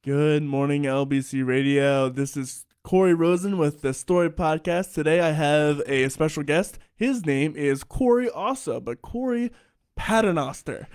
Good morning, LBC Radio. This is Cory Rosen with the Story Podcast. Today I have a special guest. His name is Cory also, but Cory Paternoster.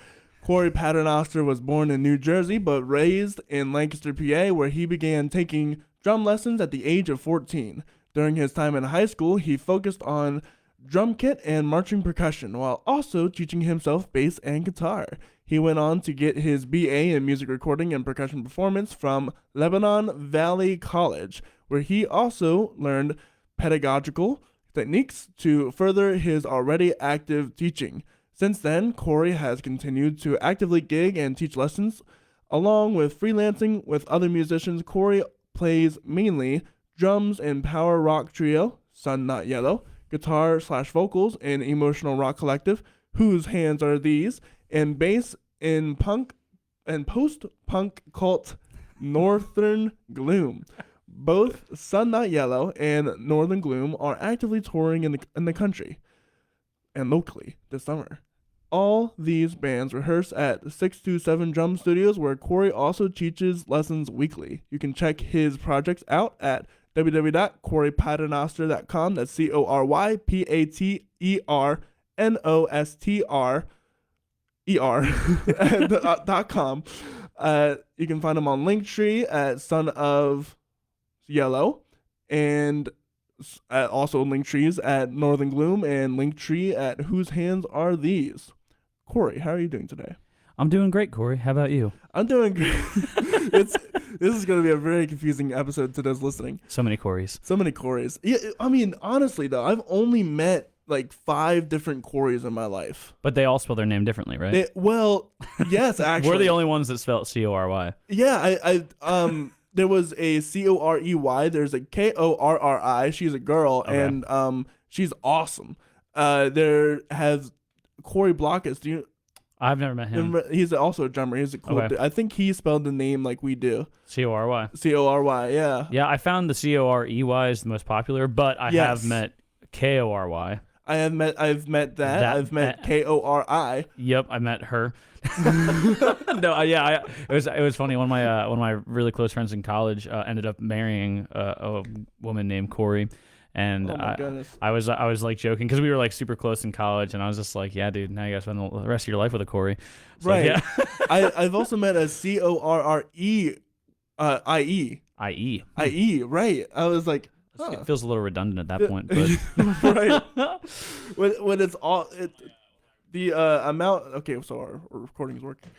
Cory Paternoster was born in New Jersey, but raised in Lancaster PA, where he began taking drum lessons at the age of 14. During his time in high school, he focused on drum kit and marching percussion, while also teaching himself bass and guitar. He went on to get his BA in music recording and percussion performance from Lebanon Valley College, where he also learned pedagogical techniques to further his already active teaching. Since then, Cory has continued to actively gig and teach lessons. Along with freelancing with other musicians, Cory plays mainly drums in power rock trio, Sun Not Yellow, guitar/vocals in emotional rock collective, Whose Hands Are These, and bass in punk and post-punk cult Northern Gloom. Both Sun Not Yellow and Northern Gloom are actively touring in the country and locally this summer. All these bands rehearse at 627 Drum Studios, where Cory also teaches lessons weekly. You can check his projects out at www.corypaternoster.com. That's CoryPaternoster.com. You can find him on Linktree at Son of Yellow, and also Linktrees at Northern Gloom, and Linktree at Whose Hands Are These. Cory, how are you doing today? I'm doing great, Cory. How about you? I'm doing great. This is going to be a very confusing episode to those listening. So many Corys. So many Corys. Yeah, I mean, honestly, though, I've only met like 5 different Corys in my life. But they all spell their name differently, right? Yes, actually. We're the only ones that spell it C-O-R-Y. Yeah, there was a Corey. There's a Korri. She's a girl, Okay. and she's awesome. There has Cory Blockus. Do you? I've never met him. He's also a drummer. He's a cool dude. I think he spelled the name like we do. C-O-R-Y. Corry, yeah. Yeah, I found the C-O-R-E-Y is the most popular, but I have met K-O-R-Y. I've met that. I've met Kori. Yep, I met her. It was funny. One of my really close friends in college ended up marrying a woman named Cory. And I was like joking because we were like super close in college, and I was just like, yeah, dude, now you gotta spend the rest of your life with a Cory. So, right. Yeah. I've also met a Corrie. I-E. I-E, right. I was like, It feels a little redundant at that point, but right. when it's all the amount. Okay, so our recording is working.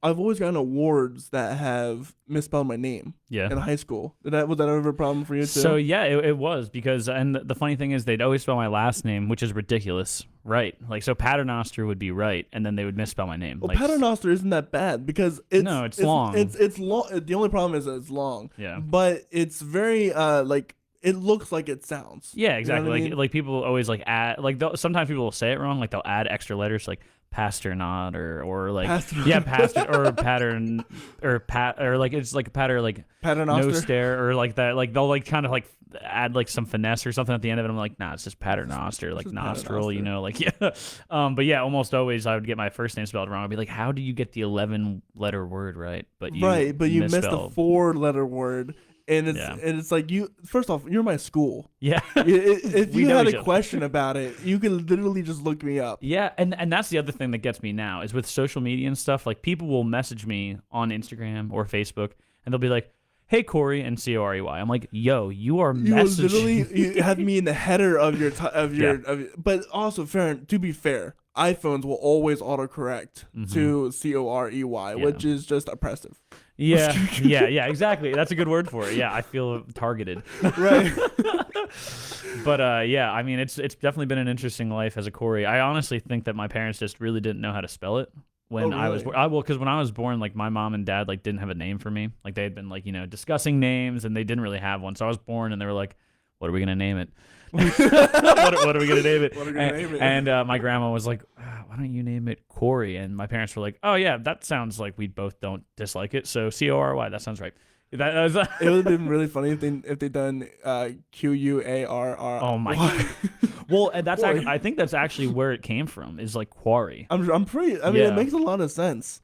I've always gotten awards that have misspelled my name. Yeah. In high school. Was that ever a problem for you too? So yeah, it was because, and the funny thing is they'd always spell my last name, which is ridiculous, right? Like, so Paternoster would be right, and then they would misspell my name. Well, like, Paternoster isn't that bad because it's long. It's long. The only problem is that it's long. Yeah. But it's very it looks like it sounds. Yeah, exactly. You know what I mean? Like people always like add, like sometimes people will say it wrong, like they'll add extra letters like pastor not or like pastor or pattern or pat or like it's like a patter like Paternoster? no stare or like that, like they'll like kind of like add like some finesse or something at the end of it. I'm like, nah, it's just Paternoster, like nostril, you know, like yeah. But yeah, almost always I would get my first name spelled wrong. I'd be like, how do you get the 11-letter word right? But you missed the 4-letter word. And it's like, you. First off, you're my school. Yeah. If you had a question about it, you can literally just look me up. Yeah, and that's the other thing that gets me now is with social media and stuff. Like, people will message me on Instagram or Facebook, and they'll be like, "Hey, Cory," and Corey. I'm like, "Yo, you are messaging." You have me in the header of your but also to be fair, iPhones will always autocorrect to Corey, which is just oppressive. Yeah, exactly. That's a good word for it. Yeah, I feel targeted. Right. But yeah, I mean, it's definitely been an interesting life as a Cory. I honestly think that my parents just really didn't know how to spell it when I was because when I was born, like my mom and dad like didn't have a name for me. Like they had been like discussing names and they didn't really have one. So I was born and they were like, "What are we gonna name it? what are we gonna name it?" And my grandma was like, "Why don't you name it Cory?" And my parents were like, "Oh yeah, that sounds like we both don't dislike it. So Corry, that sounds right." It would have been really funny if they done Quarr. Oh my god! Well, and that's I think that's actually where it came from. Is like quarry. I'm pretty. I mean, it makes a lot of sense.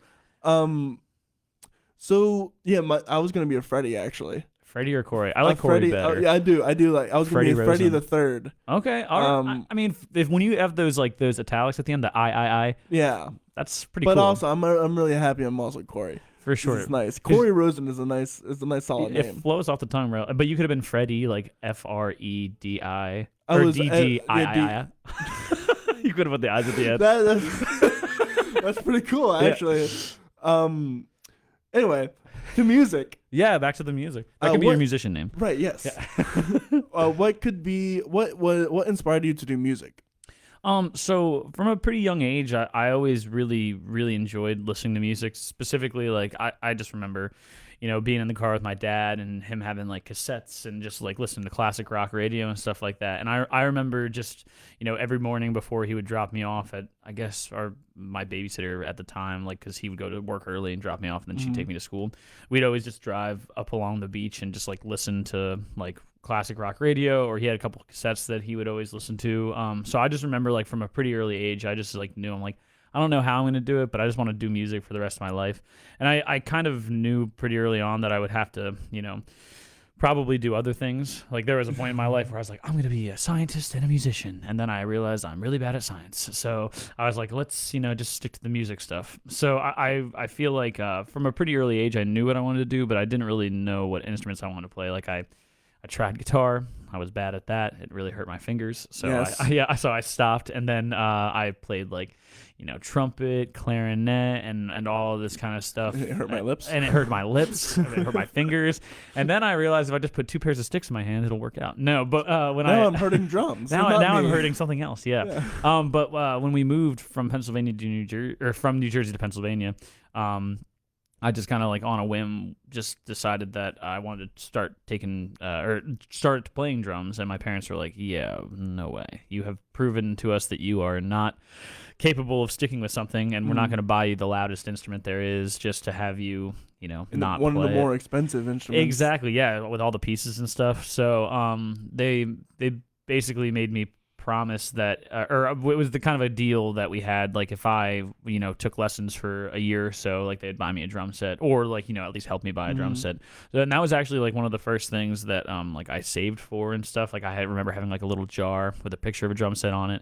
So yeah, I was gonna be a Freddy actually. Freddie or Corey? I like Corey Freddy. better. Yeah, I do. I do like. I was gonna Freddie be a Freddy Rosen. the Third. Okay, all right. I mean, if when you have those like those italics at the end, the I, Yeah, that's pretty but cool. also I'm really happy I'm also Corey. For sure. It's nice. Cory Rosen is a nice solid It name. flows off the tongue, bro. But you could have been Freddie, like Fredi I or was DGII. You could have put the eyes at the end. That's pretty cool, actually. Anyway, to music. Yeah, back to the music. That could be your musician name. Right. Yes. Yeah. What could be what inspired you to do music? So from a pretty young age, I always really, really enjoyed listening to music. Specifically, like I just remember, being in the car with my dad and him having like cassettes and just like listening to classic rock radio and stuff like that. And I remember just, every morning before he would drop me off at, I guess, my babysitter at the time, like, cause he would go to work early and drop me off and then she'd take me to school. We'd always just drive up along the beach and just like listen to like classic rock radio, or he had a couple of cassettes that he would always listen to. So I just remember like from a pretty early age, I just like knew I'm like, I don't know how I'm going to do it, but I just want to do music for the rest of my life. And I kind of knew pretty early on that I would have to, probably do other things. Like there was a point in my life where I was like, I'm going to be a scientist and a musician. And then I realized I'm really bad at science. So I was like, let's, just stick to the music stuff. So I feel like from a pretty early age, I knew what I wanted to do, but I didn't really know what instruments I wanted to play. Like I tried guitar. I was bad at that. It really hurt my fingers. So yes. So I stopped. And then I played like, trumpet, clarinet, and all of this kind of stuff. It hurt my lips. And it hurt my lips. And it hurt my fingers. And then I realized if I just put two pairs of sticks in my hand, it'll work out. No, but I'm hurting drums. now I'm hurting something else. Yeah. But when we moved from Pennsylvania to New Jersey, or from New Jersey to Pennsylvania, I just kind of like on a whim just decided that I wanted to start start playing drums, and my parents were like, yeah, no way. You have proven to us that you are not capable of sticking with something, and we're not going to buy you the loudest instrument there is just to have you, not one play of the more expensive instruments. Exactly, yeah, with all the pieces and stuff. So they basically made me promise that, or it was the kind of a deal that we had, like if I took lessons for a year or so, like they'd buy me a drum set, or like at least help me buy a drum set. And that was actually like one of the first things that like I saved for and stuff. Like I remember having like a little jar with a picture of a drum set on it,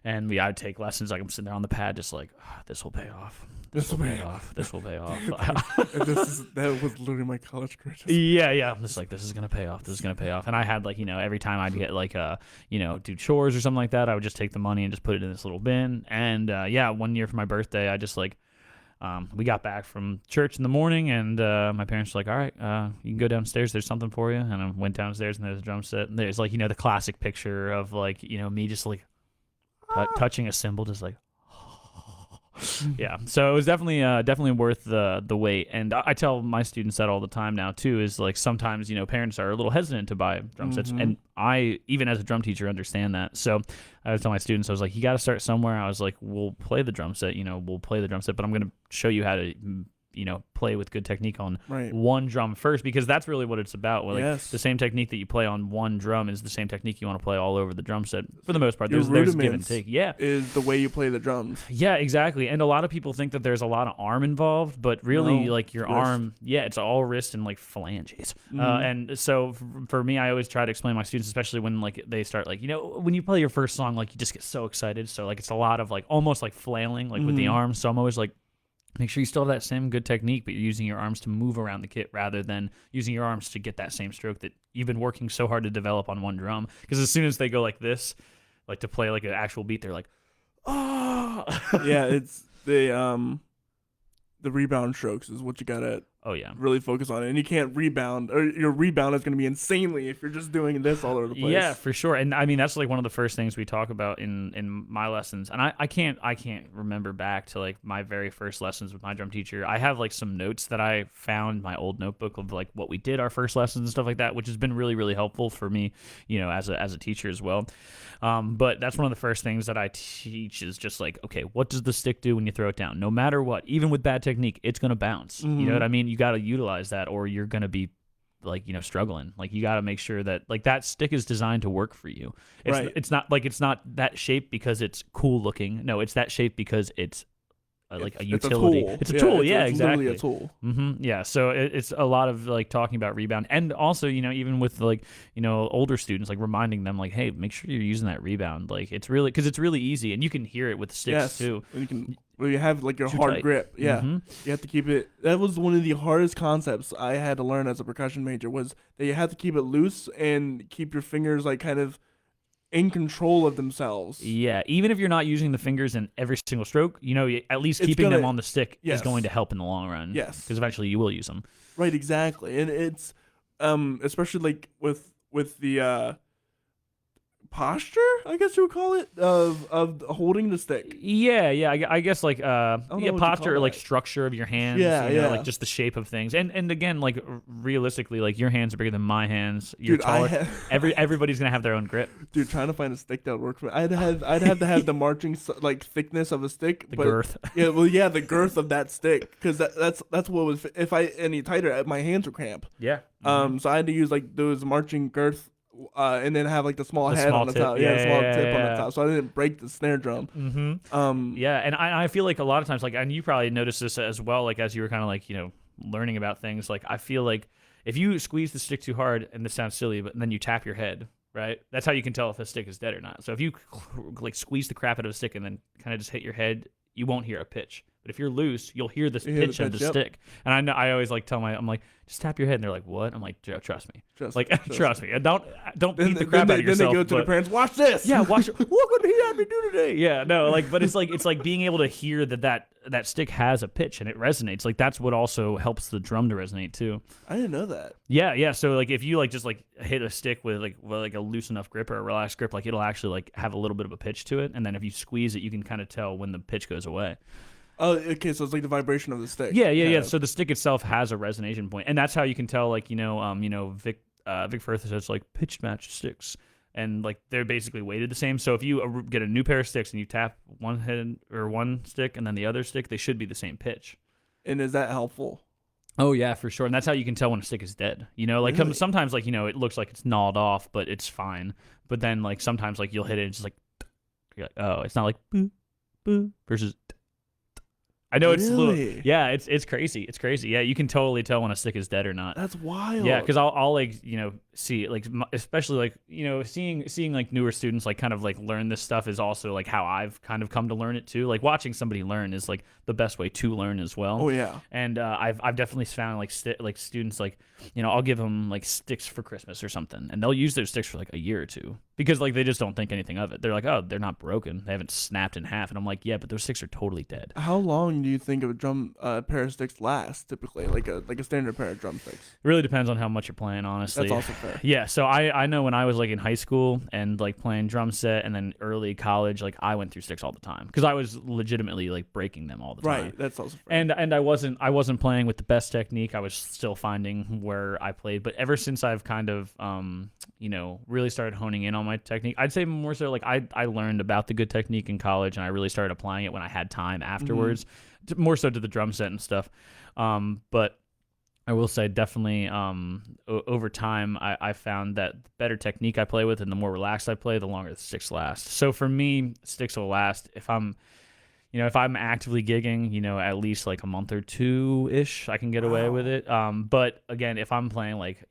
and I'd take lessons. Like I'm sitting there on the pad just like, this will pay off. This will pay off. This will pay off. That was literally my college career. Yeah. I'm just like, this is gonna pay off. This is gonna pay off. And I had like, every time I'd get like do chores or something like that, I would just take the money and just put it in this little bin. And one year for my birthday, I just like, we got back from church in the morning, and my parents were like, all right, you can go downstairs. There's something for you. And I went downstairs, and there's a drum set. And there's like, the classic picture of like, me just like touching a cymbal, just like. Yeah, so it was definitely worth the wait. And I tell my students that all the time now too, is like sometimes parents are a little hesitant to buy drum sets, and I, even as a drum teacher, understand that. So I would tell my students, I was like, you got to start somewhere. I was like, we'll play the drum set, but I'm going to show you how to play with good technique on one drum first, because that's really what it's about. Like the same technique that you play on one drum is the same technique you want to play all over the drum set for the most part. There's give and take. Yeah, is the way you play the drums. Yeah, exactly. And a lot of people think that there's a lot of arm involved, but really, like your arm, it's all wrist and like phalanges. And so for me, I always try to explain to my students, especially when like they start like when you play your first song, like you just get so excited. So like it's a lot of like almost like flailing like with the arms. So I'm always like, make sure you still have that same good technique, but you're using your arms to move around the kit rather than using your arms to get that same stroke that you've been working so hard to develop on one drum. Because as soon as they go like this, like to play like an actual beat, they're like, oh. Yeah, it's the rebound strokes is what you gotta really focus on it. And you can't rebound, or your rebound is going to be insanely if you're just doing this all over the place. Yeah, for sure. And I mean, that's like one of the first things we talk about in my lessons. And I can't remember back to like my very first lessons with my drum teacher. I have like some notes that I found in my old notebook of like what we did our first lessons and stuff like that, which has been really, really helpful for me, as a teacher as well. But that's one of the first things that I teach is just like, okay, what does the stick do when you throw it down? No matter what, even with bad technique, it's going to bounce. You know what I mean? You got to utilize that, or you're going to be like, struggling. Like you got to make sure that like that stick is designed to work for you. It's not that shape because it's cool looking. No, it's that shape because it's like a it's utility. a tool. It's a tool. Yeah, it's exactly. literally a tool. Yeah. So it's a lot of like talking about rebound, and also even with like older students, like reminding them like, hey, make sure you're using that rebound. Like it's really because it's really easy, and you can hear it with the sticks too. And you can. Well, you have like your Too hard tight. grip. Yeah, you have to keep it. That was one of the hardest concepts I had to learn as a percussion major was that you have to keep it loose and keep your fingers like kind of in control of themselves. Yeah, even if you're not using the fingers in every single stroke, at least It's keeping them gonna- on the stick yes. is going to help in the long run. Yes. Because eventually you will use them. Right, exactly. And it's especially like with the posture, I guess you would call it, of holding the stick. Yeah. I guess like know what you posture or call like that. structure of your hands. Yeah. Like just the shape of things. And again, like realistically, like your hands are bigger than my hands. You're Dude, taller. Everybody's gonna have their own grip. Dude, trying to find a stick that would work for me. I'd have to have the marching like thickness of a stick, The but girth. yeah, the girth of that stick, because that's what was. If I any tighter, my hands would cramp. Yeah. So I had to use like those marching girth, and then have like the small The head small on the tip. top. Yeah, the small yeah, tip on yeah. the top, so I didn't break the snare drum. Yeah, and I feel like a lot of times, like, and you probably noticed this as well, like as you were kind of like learning about things. Like I feel like if you squeeze the stick too hard, and this sounds silly, but then you tap your head, right? That's how you can tell if a stick is dead or not. So if you like squeeze the crap out of a stick and then kind of just hit your head, you won't hear a pitch. But if you're loose, you'll hear the pitch of the yep. stick. And I know I always like I'm like, just tap your head, and they're like, what? I'm like, trust me. Trust me. And don't beat the crap out of yourself. Then they go to their parents. Watch this. Yeah, watch it. Look what he had me do today. Yeah, no, like, but it's like being able to hear that stick has a pitch and it resonates. Like that's what also helps the drum to resonate too. I didn't know that. Yeah. So like if you like just like hit a stick with like a loose enough grip or a relaxed grip, like it'll actually like have a little bit of a pitch to it, and then if you squeeze it, you can kind of tell when the pitch goes away. Oh, okay. So it's like the vibration of the stick. Yeah. So the stick itself has a resonation point, and that's how you can tell. Like Vic Firth says like pitch match sticks, and like they're basically weighted the same. So if you get a new pair of sticks and you tap one head or one stick and then the other stick, they should be the same pitch. And is that helpful? Oh yeah, for sure. And that's how you can tell when a stick is dead. Like Really? sometimes like it looks like it's gnawed off, but it's fine. But then like sometimes like you'll hit it and it's just like, you're like, oh, it's not like boo boo versus. I know it's Really? it's crazy. It's crazy. Yeah, you can totally tell when a stick is dead or not. That's wild. Yeah, because I'll like see like especially like seeing like newer students like kind of like learn this stuff is also like how I've kind of come to learn it too. Like watching somebody learn is like the best way to learn as well. Oh yeah. And I've definitely found like students like I'll give them like sticks for Christmas or something, and they'll use those sticks for like a year or two because like they just don't think anything of it. They're like, oh, they're not broken. They haven't snapped in half, and I'm like, yeah, but those sticks are totally dead. How long do you think a drum pair of sticks lasts typically? Like a standard pair of drumsticks. It really depends on how much you're playing, honestly. That's also fair. Yeah, so I know when I was like in high school and like playing drum set and then early college, like I went through sticks all the time because I was legitimately like breaking them all the time. Right, that's also fair. And I wasn't playing with the best technique. I was still finding where I played. But ever since I've kind of really started honing in on my technique, I'd say more so like I learned about the good technique in college, and I really started applying it when I had time afterwards, more so to the drum set and stuff. But I will say definitely over time I found that the better technique I play with and the more relaxed I play, the longer the sticks last. So for me, sticks will last if I'm actively gigging, at least like a month or two ish, I can get away with it. But again, if I'm playing like,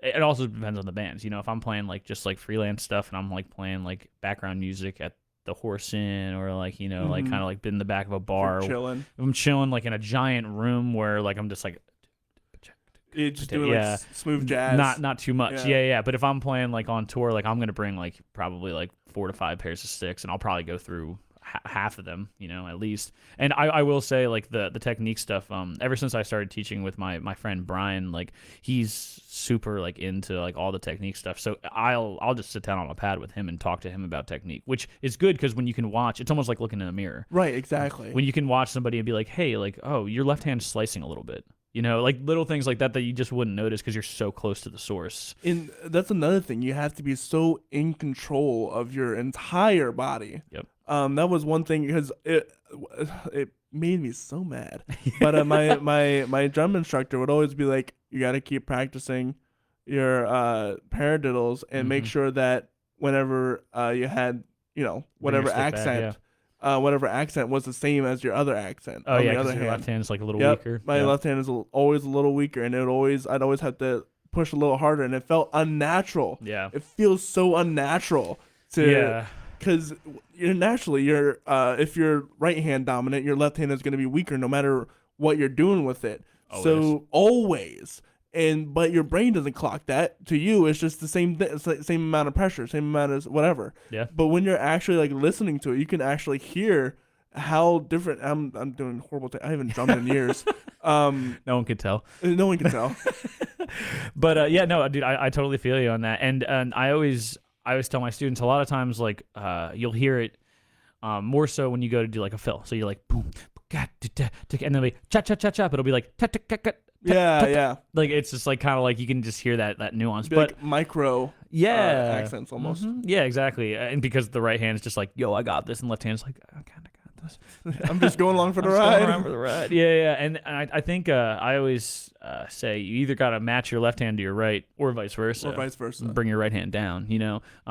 it also depends on the bands. If I'm playing like just like freelance stuff and I'm like playing like background music at the Horse Inn or like, like kind of like in the back of a bar. Chilling. I'm chilling like in a giant room where like I'm just like, It's just doing like smooth jazz. Not too much. Yeah. But if I'm playing like on tour, like I'm gonna bring like probably like 4 to 5 pairs of sticks, and I'll probably go through half of them, at least. And I will say like the technique stuff. Ever since I started teaching with my friend Brian, like he's super like into like all the technique stuff. So I'll just sit down on a pad with him and talk to him about technique, which is good because when you can watch, it's almost like looking in a mirror. Right. Exactly. When you can watch somebody and be like, hey, like, oh, your left hand's slicing a little bit. Like little things like that you just wouldn't notice because you're so close to the source. And that's another thing. You have to be so in control of your entire body. Yep. That was one thing because it made me so mad. But my drum instructor would always be like, you got to keep practicing your paradiddles and make sure that whenever you had whatever stick back, accent whatever accent was the same as your other accent. Oh on yeah, the because other your hand. left hand's like a little Yep, weaker. my Yeah. left hand is always a little weaker, and I'd always have to push a little harder, and it felt unnatural. Yeah. It feels so unnatural Yeah. because you're if you're right hand dominant, your left hand is going to be weaker no matter what you're doing with it. Always. So always. But your brain doesn't clock that. To you, it's just the same amount of pressure, same amount of whatever. Yeah. But when you're actually like listening to it, you can actually hear how different. I'm doing horrible. I haven't drummed in years. No one could tell. No one can tell. But yeah, no, dude, I totally feel you on that. And I always tell my students a lot of times, like, you'll hear it more so when you go to do like a fill. So you're like boom, and then like cha cha cha cha, but it'll be like ta ta ta ta. Yeah. Like it's just like kind of like you can just hear that nuance. Be But like micro accents almost. Yeah, exactly. And because the right hand is just like, yo, I got this, and left hand's like, I kind of got this. I'm just going along for the I'm just ride. going around for the ride. Yeah. And I think I always say you either got to match your left hand to your right or vice versa. Or vice versa. Bring your right hand down,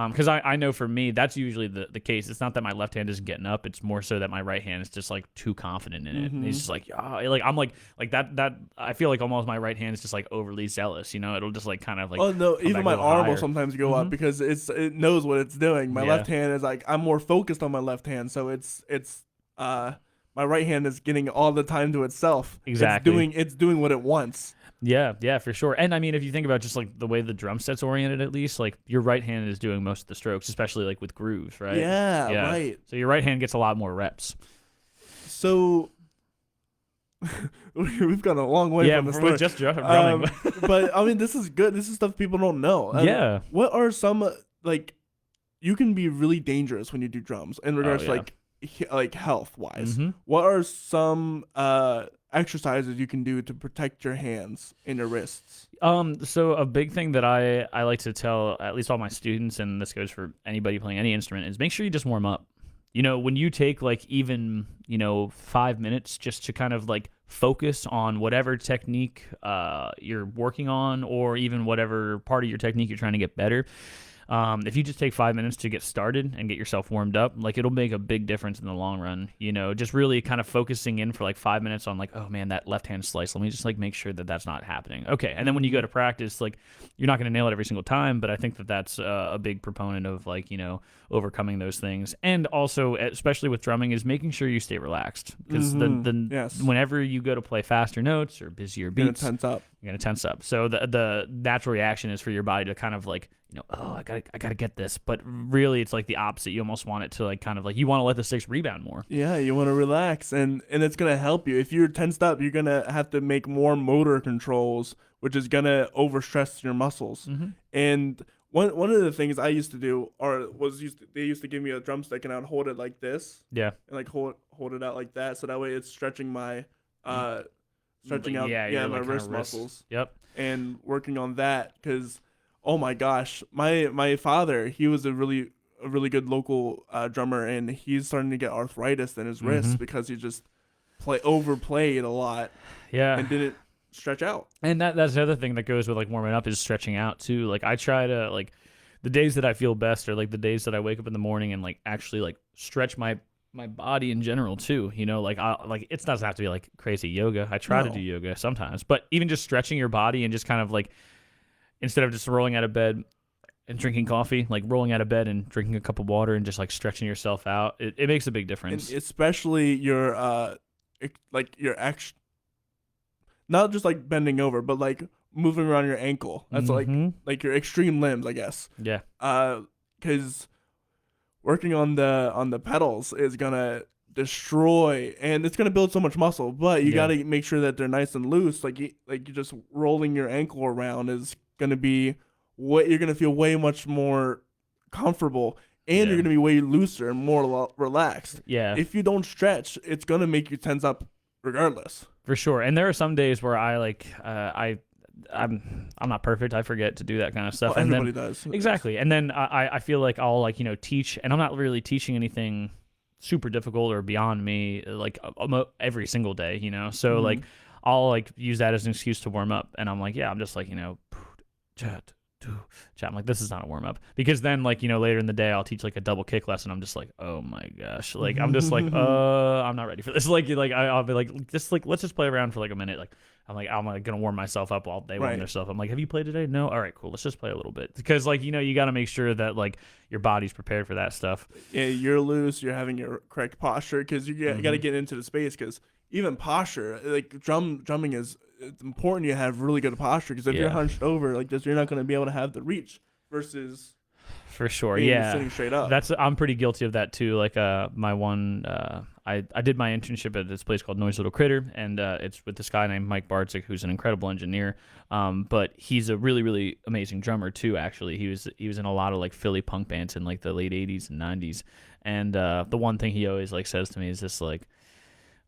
because I know for me that's usually the case. It's not that my left hand isn't getting up, it's more so that my right hand is just like too confident in it. Mm-hmm. It's just like, like I'm like that I feel like almost my right hand is just like overly zealous, it'll just like kind of like, oh no, even my arm will sometimes go up Mhm. because it knows what it's doing. My Yeah. left hand is like, I'm more focused on my left hand, so it's my right hand is getting all the time to itself. Exactly. It's doing what it wants. Yeah, for sure. And I mean, if you think about just like the way the drum set's oriented, at least like your right hand is doing most of the strokes, especially like with grooves, right? Yeah, right. So your right hand gets a lot more reps. So we've gone a long way from the story. We're just drumming. But I mean, this is good. This is stuff people don't know. Yeah. What are some like? You can be really dangerous when you do drums in regards to like health wise. Mhm. What are some exercises you can do to protect your hands and your wrists? So a big thing that I like to tell at least all my students, and this goes for anybody playing any instrument, is make sure you just warm up. When you take like even 5 minutes just to kind of like focus on whatever technique you're working on, or even whatever part of your technique you're trying to get better. If you just take 5 minutes to get started and get yourself warmed up, like it'll make a big difference in the long run. Just really kind of focusing in for like 5 minutes on like, oh man, that left hand slice. Let me just like make sure that that's not happening. Okay, and then when you go to practice, like you're not going to nail it every single time, but I think that that's a big proponent of like overcoming those things. And also, especially with drumming, is making sure you stay relaxed, because Yes. whenever you go to play faster notes or busier beats, Tense up. you're gonna tense up. So the natural reaction is for your body to kind of like, oh, I gotta get this. But really, it's like the opposite. You almost want it to like kind of like, you want to let the sticks rebound more. Yeah, you want to relax, and it's gonna help you. If you're tensed up, you're gonna have to make more motor controls, which is gonna overstress your muscles. Mm-hmm. And one of the things I used to do, they used to give me a drumstick, and I'd hold it like this, Yeah. and like hold it out like that, so that way it's stretching my stretching out your, my like, wrist kinda muscles, Yep. and working on that, because oh my gosh, my father, he was a really good local drummer, and he's starting to get arthritis in his wrists because he just overplayed a lot Yeah. and didn't stretch out. And that's the other thing that goes with like warming up, is stretching out too. Like I try to like, the days that I feel best are like the days that I wake up in the morning and like actually like stretch my body in general too. Like it doesn't have to be like crazy yoga. I try to do yoga sometimes, but even just stretching your body and just kind of like, instead of just rolling out of bed and drinking coffee, like rolling out of bed and drinking a cup of water and just like stretching yourself out, it makes a big difference. And especially your not just like bending over, but like moving around your ankle. That's like your extreme limbs, I guess. Yeah. Because working on the pedals is gonna destroy, and it's gonna build so much muscle. But you gotta make sure that they're nice and loose. Like you just rolling your ankle around is gonna be what you're gonna feel way much more comfortable, and you're gonna be way looser and more relaxed. Yeah. If you don't stretch, it's gonna make you tense up regardless. For sure. And there are some days where I like I'm not perfect. I forget to do that kind of stuff. Well, and everybody then, does. Exactly. And then I feel like I'll like, teach, and I'm not really teaching anything super difficult or beyond me like every single day, So like I'll like use that as an excuse to warm up, and I'm like, yeah, I'm just like, I'm like, this is not a warm up, because then like, later in the day I'll teach like a double kick lesson. I'm just like, oh my gosh, like I'm just like, I'm not ready for this. Like I'll be like, just like, let's just play around for like a minute. Like I'm like gonna warm myself up while they warm themselves. I'm like, have you played today? No. All right, cool. Let's just play a little bit, because like you got to make sure that like your body's prepared for that stuff. Yeah, you're loose. You're having your correct posture, because you got to get into the space. Because even posture, like drumming is, it's important you have really good posture, because if you're hunched over like this, you're not going to be able to have the reach versus for sure. sitting straight up. I'm pretty guilty of that too. Like my one I did my internship at this place called Noise Little Critter, and it's with this guy named Mike Bartzik, who's an incredible engineer, but he's a really, really amazing drummer too. Actually, he was in a lot of like Philly punk bands in like the late 80s and 90s, and the one thing he always like says to me is just like,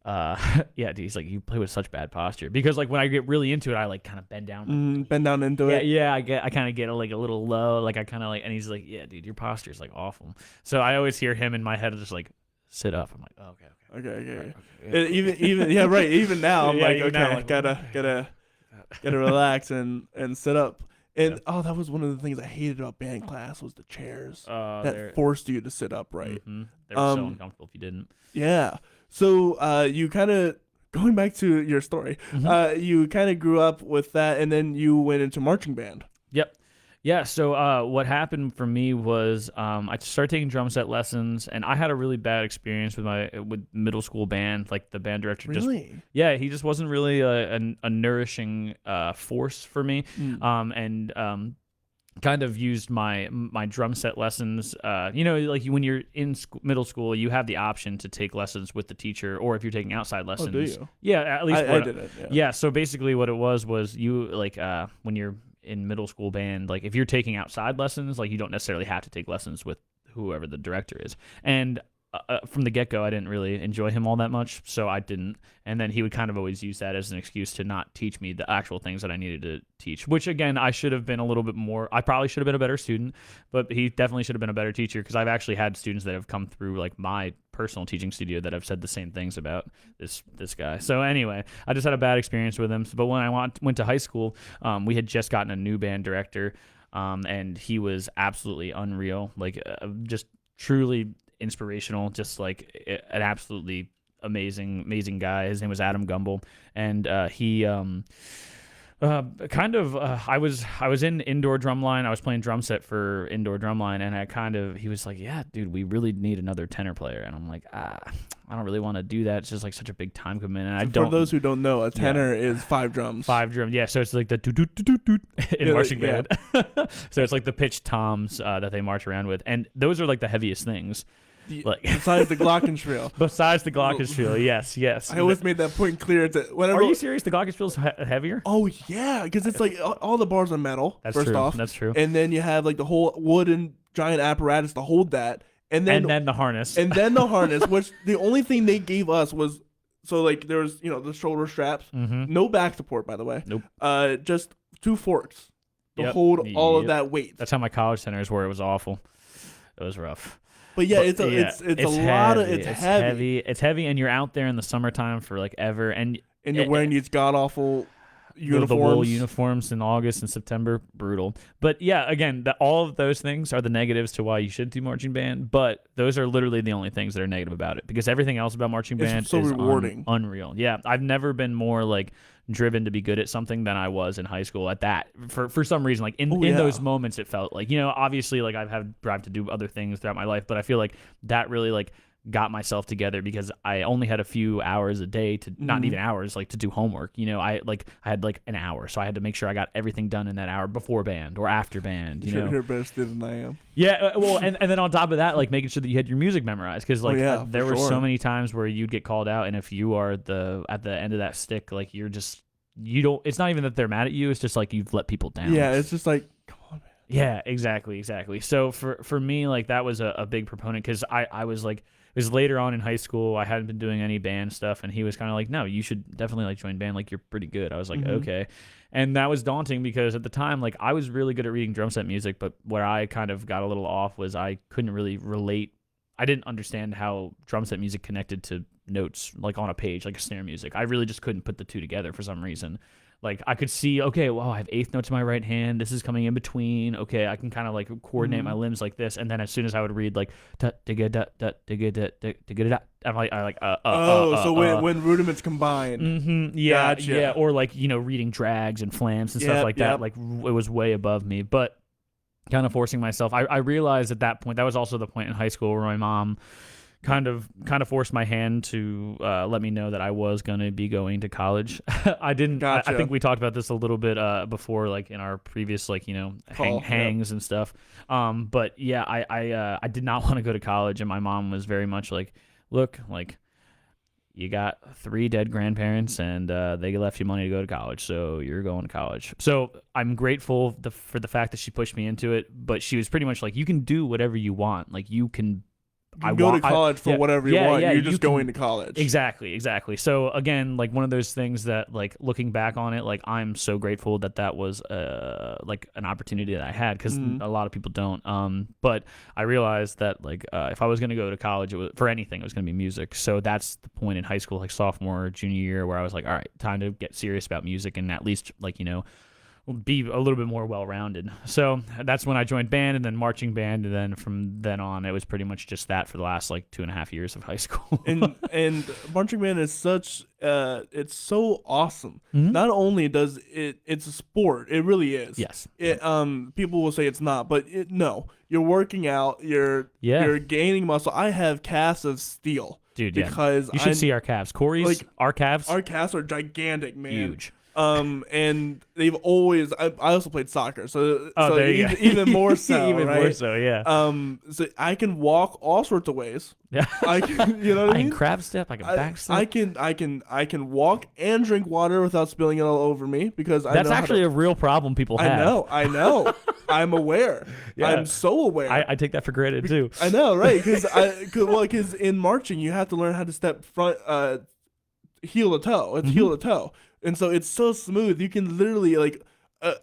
yeah, dude, he's like, you play with such bad posture, because like when I get really into it, I like kind of bend down, bend down into it. Yeah, I kind of get like a little low, like I kind of like, and he's like, yeah, dude, your posture is like awful. So I always hear him in my head just like, sit up. I'm like, oh, okay. Okay. Right, Even yeah, right. Even now, I'm like, okay, now, like, gotta relax and sit up. And that was one of the things I hated about band class, was the chairs that forced you to sit upright. Mm-hmm. They were so uncomfortable if you didn't. Yeah. So you kind of, going back to your story, you kind of grew up with that, and then you went into marching band. Yep. Yeah, so what happened for me was I started taking drum set lessons, and I had a really bad experience with middle school band. Like the band director he just wasn't really a nourishing force for me, and kind of used my drum set lessons. Like when you're in middle school, you have the option to take lessons with the teacher, or if you're taking outside lessons. Oh, do you? Yeah, at least I did it. Yeah, so basically what it was you like when you're in middle school band, like if you're taking outside lessons, like you don't necessarily have to take lessons with whoever the director is. And from the get-go, I didn't really enjoy him all that much, so I didn't. And then he would kind of always use that as an excuse to not teach me the actual things that I needed to teach, which again, I should have been a little bit more. I probably should have been a better student, but he definitely should have been a better teacher, because I've actually had students that have come through like my personal teaching studio that have said the same things about this guy. So anyway, I just had a bad experience with him. But when I went to high school, we had just gotten a new band director, and he was absolutely unreal, like just truly inspirational, just like an absolutely amazing guy. His name was Adam Gumble, and he I was in indoor drumline. I was playing drum set for indoor drumline, and he was like, yeah, dude, we really need another tenor player. And I'm like, I don't really want to do that. It's just like such a big time commitment. And for those who don't know, a tenor is 5 drums. 5 drums, yeah. So it's like the doot in marching band. So it's like the pitched toms that they march around with, and those are like the heaviest things. Like besides the glockenspiel. Besides the glockenspiel, yes. I always made that point clear. Are you serious? The glockenspiel's heavier? Oh yeah, because it's like all the bars are metal. That's first true. off, that's true. And then you have like the whole wooden giant apparatus to hold that, and then the harness, which the only thing they gave us was, so like there was the shoulder straps, no back support, by the way. Nope. Just 2 forks to hold all of that weight. That's how my college tenors were. It was awful. It was rough. But yeah, it's heavy. It's heavy, and you're out there in the summertime for like ever, and you're wearing these god awful uniforms. The wool uniforms in August and September, brutal. But yeah, again, all of those things are the negatives to why you should do marching band. But those are literally the only things that are negative about it, because everything else about marching band is rewarding, unreal. Yeah, I've never been more like driven to be good at something than I was in high school at that. For some reason, like in those moments, it felt like, obviously like I've had drive to do other things throughout my life, but I feel like that really like got myself together, because I only had a few hours a day to not even hours, like to do homework. I had like an hour, so I had to make sure I got everything done in that hour before band or after band. You're a better student than I am. Yeah, well, and then on top of that, like making sure that you had your music memorized, because like there were so many times where you'd get called out, and if you are at the end of that stick, like you don't. It's not even that they're mad at you. It's just like you've let people down. Yeah, it's just like, come on, man. Yeah, exactly. So for me, like that was a big proponent, because I was like, it was later on in high school. I hadn't been doing any band stuff, and he was kind of like, no, you should definitely like join band. Like you're pretty good. I was like, okay. And that was daunting, because at the time, like I was really good at reading drum set music, but where I kind of got a little off was I couldn't really relate. I didn't understand how drum set music connected to notes like on a page, like a snare music. I really just couldn't put the two together for some reason. Like I could see, okay, well, I have eighth notes in my right hand. This is coming in between. Okay, I can kind of like coordinate my limbs like this. And then as soon as I would read like I'm like when rudiments combine. Yeah, Gotcha. yeah, or like reading drags and flams and stuff like that. Like it was way above me, but kind of forcing myself. I realized at that point, that was also the point in high school where my mom kind of forced my hand to let me know that I was going to be going to college. I didn't. Gotcha. I think we talked about this a little bit before, like in our previous hangs and stuff. But yeah, I did not want to go to college, and my mom was very much like, look, like you got 3 dead grandparents, and they left you money to go to college, so you're going to college. So I'm grateful for the fact that she pushed me into it, but she was pretty much like, you can do whatever you want, like you can. You go to college for whatever you want. You're just going to college. Exactly. So again, like one of those things that, like looking back on it, like I'm so grateful that was like an opportunity that I had, because a lot of people don't. But I realized that like if I was going to go to college, for anything, it was going to be music. So that's the point in high school, like sophomore, junior year, where I was like, all right, time to get serious about music and at least like be a little bit more well-rounded. So that's when I joined band, and then marching band, and then from then on it was pretty much just that for the last like 2.5 years of high school. and marching band is such it's so awesome. Not only does it's a sport, it really is. Yes. People will say it's not, but no, you're working out, you're gaining muscle. I have calves of steel, dude. Because you should see our calves. Corey's, our calves are gigantic, man. Huge. And they've always. I also played soccer, so even more so, even right? more so, yeah. So I can walk all sorts of ways. Yeah, I can, you know what I mean? I can crab step, I can back step. I can walk and drink water without spilling it all over me, because that's actually a real problem people have. I know. I'm aware. Yeah. I'm so aware. I take that for granted too. I know, right? Because in marching you have to learn how to step front, heel to toe. It's heel to toe. And so it's so smooth. You can literally like,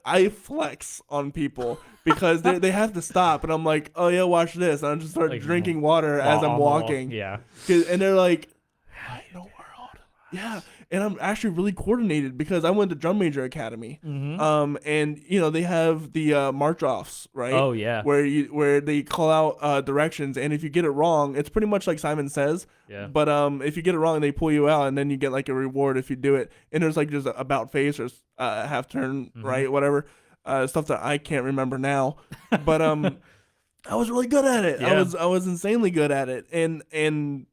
I flex on people because they have to stop, and I'm like, oh yeah, watch this, and I just start drinking water as I'm walking. Yeah. And they're like, what in the world? Yeah. And I'm actually really coordinated because I went to Drum Major Academy. And they have the march offs, right? Oh yeah. Where they call out directions, and if you get it wrong, it's pretty much like Simon Says. Yeah. But if you get it wrong, they pull you out, and then you get like a reward if you do it. And there's like just about face or half turn, right? Whatever. Stuff that I can't remember now. But I was really good at it. Yeah. I was insanely good at it. And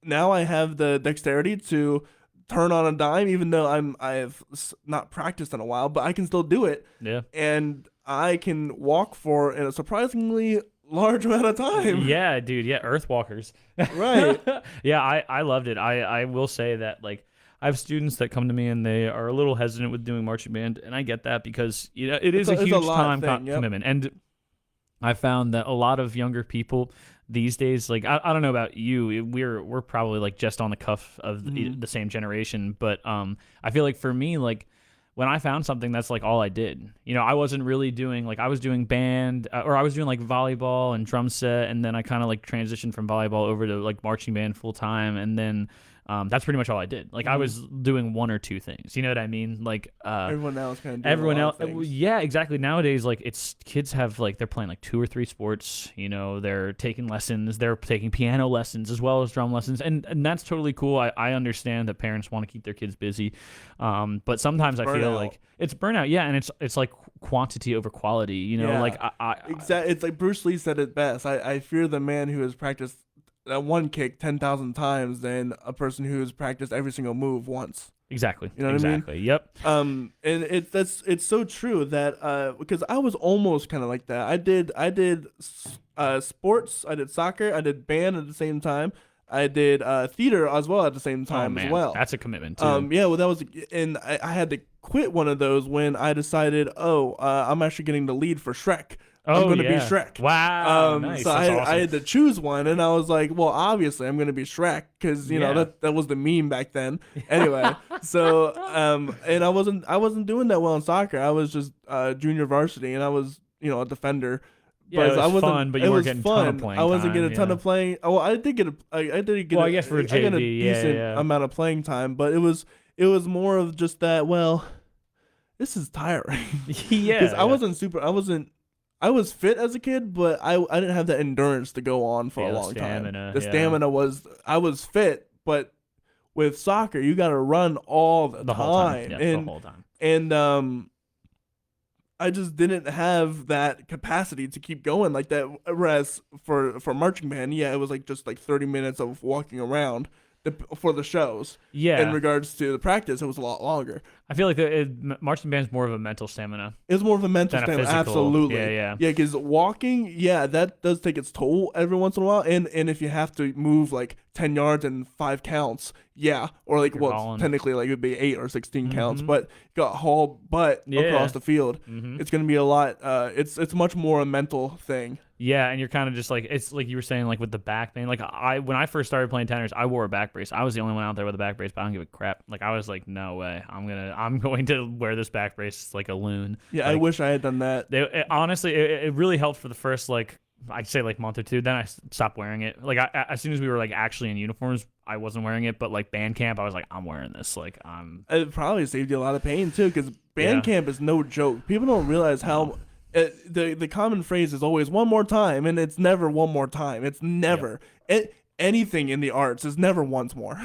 now I have the dexterity to turn on a dime, even though I've not practiced in a while, but I can still do it. Yeah. And I can walk for a surprisingly large amount of time. Yeah, dude. Yeah, Earthwalkers. Right. Yeah, I loved it. I will say that, like, I have students that come to me and they are a little hesitant with doing marching band, and I get that because it is a huge time commitment. And I found that a lot of younger people these days, like I don't know about you, we're probably like just on the cuff of the same generation, but I feel like for me, like when I found something, that's like all I did. I wasn't really doing, like, I was doing band or I was doing like volleyball and drum set, and then I kind of like transitioned from volleyball over to like marching band full time, and then that's pretty much all I did. Like I was doing 1 or 2 things. You know what I mean? Like everyone else kind of doing everyone else. Yeah, exactly. Nowadays, like kids have like they're playing like 2 or 3 sports. They're taking lessons. They're taking piano lessons as well as drum lessons, and that's totally cool. I understand that parents want to keep their kids busy, but sometimes I feel like it's burnout. Yeah, and it's like quantity over quality. Like exactly. It's like Bruce Lee said it best. I fear the man who has practiced that one kick 10,000 times than a person who has practiced every single move once. Exactly. You know what I mean? Yep. And it's so true that because I was almost kind of like that. I did sports. I did soccer. I did band at the same time. I did theater as well at the same time as well. That's a commitment too. Yeah. Well, that was, and I had to quit one of those when I decided, I'm actually getting the lead for Shrek. I'm going to be Shrek. Wow. Nice. So I had to choose one, and I was like, well, obviously I'm going to be Shrek because that was the meme back then. Anyway, so and I wasn't doing that well in soccer. I was just junior varsity, and I was a defender. Yeah, but it was fun, but you weren't getting a ton of playing I wasn't time, getting a ton of playing. Oh, I did get I did get. Well, I guess for a I got a JV, decent yeah. amount of playing time, but it was more of just that. Well, this is tiring. Because Yeah, I was fit as a kid, but I didn't have that endurance to go on for a the long stamina, time. The stamina I was fit, but with soccer you got to run all the whole time. time, Yeah, and the whole time. I just didn't have that capacity to keep going like that. Whereas for marching band, yeah, it was like just like 30 minutes of walking around for the shows. Yeah. In regards to the practice, it was a lot longer. I feel like marching band is more of a mental stamina. It was more of a mental than a stamina, physical. absolutely. Yeah. Yeah, because walking, yeah, that does take its toll every once in a while. And if you have to move like 10 yards and 5 counts, yeah, or like technically like it'd be 8 or 16 counts, but you got haul butt across the field. It's gonna be a lot. It's much more a mental thing. Yeah, and you're kind of just like, it's like you were saying, like with the back pain. Like when I first started playing tennis, I wore a back brace. I was the only one out there with a back brace, but I don't give a crap. Like I was like, no way, I'm going to wear this back brace like a loon. Yeah, like, I wish I had done that. Honestly, it really helped for the first like, I'd say like month or two. Then I stopped wearing it. Like as soon as we were like actually in uniforms, I wasn't wearing it. But like band camp, I was like, I'm wearing this. Like It probably saved you a lot of pain too, because band camp is no joke. People don't realize how. The common phrase is always one more time, and it's never one more time. It's never anything in the arts is never once more.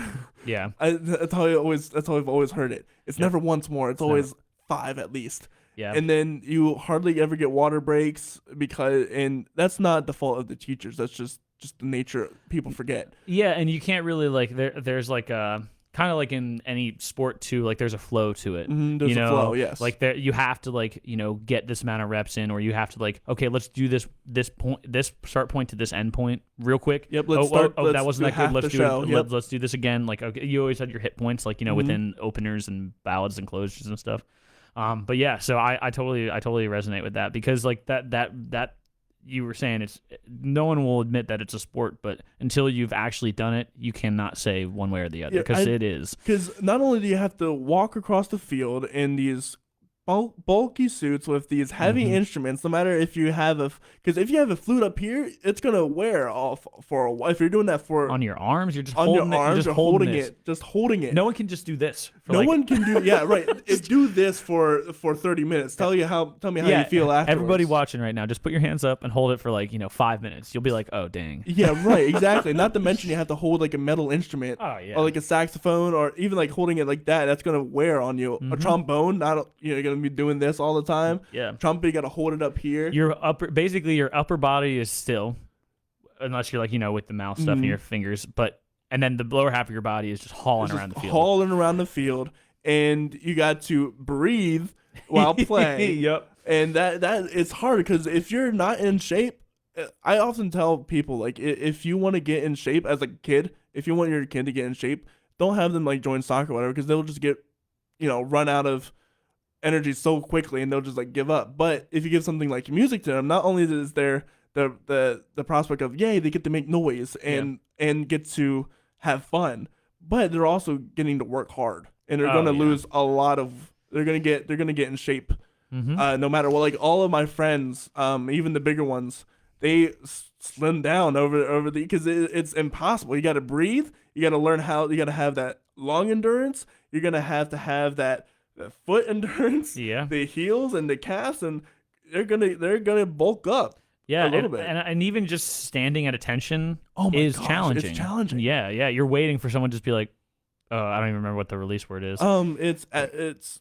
Yeah, that's how I've always heard it. It's never once more. It's always 5 at least. Yeah, and then you hardly ever get water breaks and that's not the fault of the teachers. That's just the nature. People forget. Yeah, and you can't really like there's like a. Kind of like in any sport too, like there's a flow to it. There's a flow, yes. Like you have to like get this amount of reps in, or you have to like okay, let's do this start point to this end point real quick. Yep. That wasn't that good. Let's do it. Yep. Let's do this again. Like okay, you always had your hit points, like within openers and ballads and closures and stuff. But yeah, so I totally resonate with that because like that. You were saying no one will admit that it's a sport, but until you've actually done it, you cannot say one way or the other because it is. Because not only do you have to walk across the field in these bulky suits with these heavy instruments, no matter if you have because if you have a flute up here, it's gonna wear off for a while. If you're doing that on your arms, you're just holding it. No one can just do this. No one can do do this for 30 minutes. Tell me how you feel afterwards. Everybody watching right now, just put your hands up and hold it for like 5 minutes. You'll be like, oh dang. Yeah, right, exactly. Not to mention you have to hold like a metal instrument, or like a saxophone, or even like holding it like that. That's gonna wear on you. A trombone, you're gonna be doing this all the time. Yeah, trumpet, you gotta hold it up here. Your upper body is still, unless you're like with the mouth stuff in your fingers, and then the lower half of your body is just hauling around the field, and you got to breathe while playing. Yep. And that it's hard because if you're not in shape, I often tell people like if you want to get in shape as a kid, if you want your kid to get in shape, don't have them like join soccer or whatever, because they'll just get run out of energy so quickly and they'll just like give up. But if you give something like music to them, not only is there the prospect of they get to make noise and get to have fun, but they're also getting to work hard, and they're going to lose a lot of they're going to get in shape no matter what. Like all of my friends, even the bigger ones, they slim down over because it's impossible. You got to breathe, you got to learn how, you got to have that long endurance, you're going to have that foot endurance, the heels and the calves, and they're gonna bulk up a little bit. And even just standing at attention is challenging. It's challenging. Yeah. You're waiting for someone to just be like, I don't even remember what the release word is. It's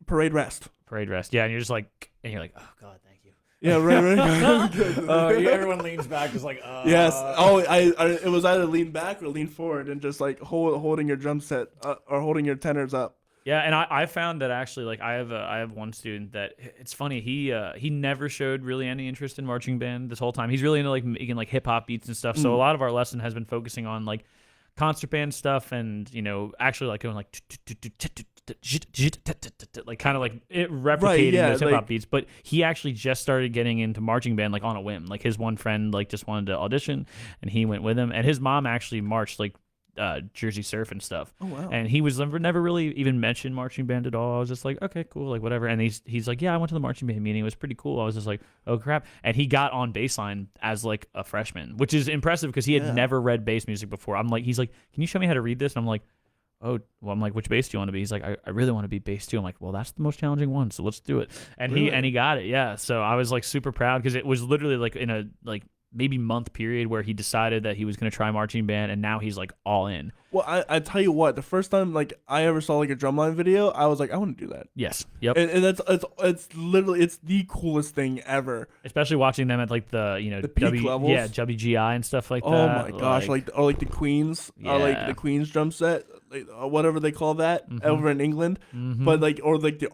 parade rest. Parade rest. Yeah, and you're just like, oh god, thank you. Yeah, right. Everyone leans back, just like, yes. Oh, it was either lean back or lean forward, and just like holding your drum set or holding your tenors up. Yeah, and I found that actually, like I have one student that it's funny, he never showed really any interest in marching band this whole time. He's really into like making like hip hop beats and stuff. So a lot of our lesson has been focusing on like concert band stuff, and actually like going like like kind of like it replicating those hip hop beats. But he actually just started getting into marching band like on a whim. Like his one friend like just wanted to audition, and he went with him. And his mom actually marched like Jersey Surf and stuff. Oh wow. And he was never really even mentioned marching band at all. I was just like, okay, cool, like whatever. And he's like, yeah, I went to the marching band meeting. It was pretty cool. I was just like, oh crap. And he got on baseline as like a freshman, which is impressive because he had never read bass music before. He's like, can you show me how to read this? And I'm like, oh, well, I'm like, which bass do you want to be? He's like, I really want to be bass too. I'm like, well, that's the most challenging one, so let's do it. And he got it, yeah. So I was like super proud because it was literally like in a like maybe month period where he decided that he was going to try marching band, and now he's like all in. Well, I tell you what, the first time like I ever saw like a drumline video, I was like, I want to do that. Yes. Yep. And it's literally the coolest thing ever. Especially watching them at like the peak levels. Yeah, WGI and stuff like that. Oh my gosh, like the Queens, like the Queens drum set, like whatever they call that over in England. But like or like the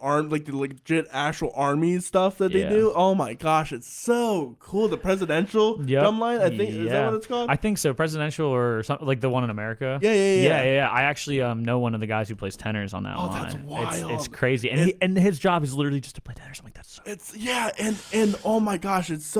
legit actual army stuff that they do. Oh my gosh, it's so cool. The presidential drumline, I think is that what it's called? I think so. Presidential or something like the one in America. Yeah. I actually know one of the guys who plays tenors on that line. That's wild. It's crazy, and his job is literally just to play tenors. I'm like, that's so. And oh my gosh, it's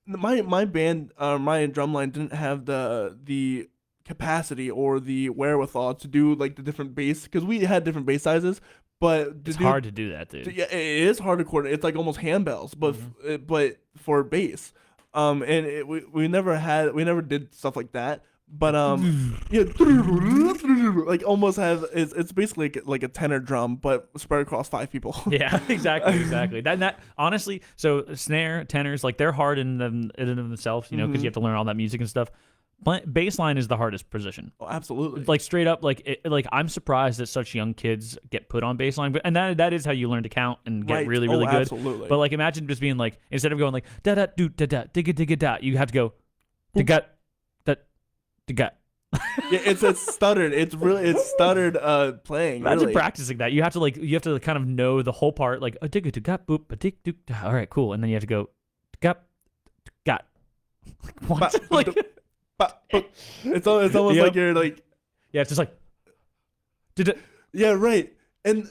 my band, my drumline didn't have the capacity or the wherewithal to do like the different bass because we had different bass sizes. But it's hard to do that, dude. Yeah, it is hard to coordinate. It's like almost handbells, but for bass. And we never did stuff like that. But like almost have it's basically like a tenor drum, but spread across 5 people. Yeah, exactly. That honestly, so snare, tenors, like they're hard in themselves, because you have to learn all that music and stuff. Bass line is the hardest position. Oh, absolutely. Like straight up, like I'm surprised that such young kids get put on bass line, and that is how you learn to count and get really good. Absolutely. But like imagine just being like, instead of going like da da do da da digga digga da, you have to go da da da. Yeah, it's stuttered. It's stuttered playing. Imagine really. practicing that. You have to kind of know the whole part, like a digga digga boop a dig dig. All right, cool, and then you have to go got. What? Like. It's almost like you're like it's just like yeah, right. And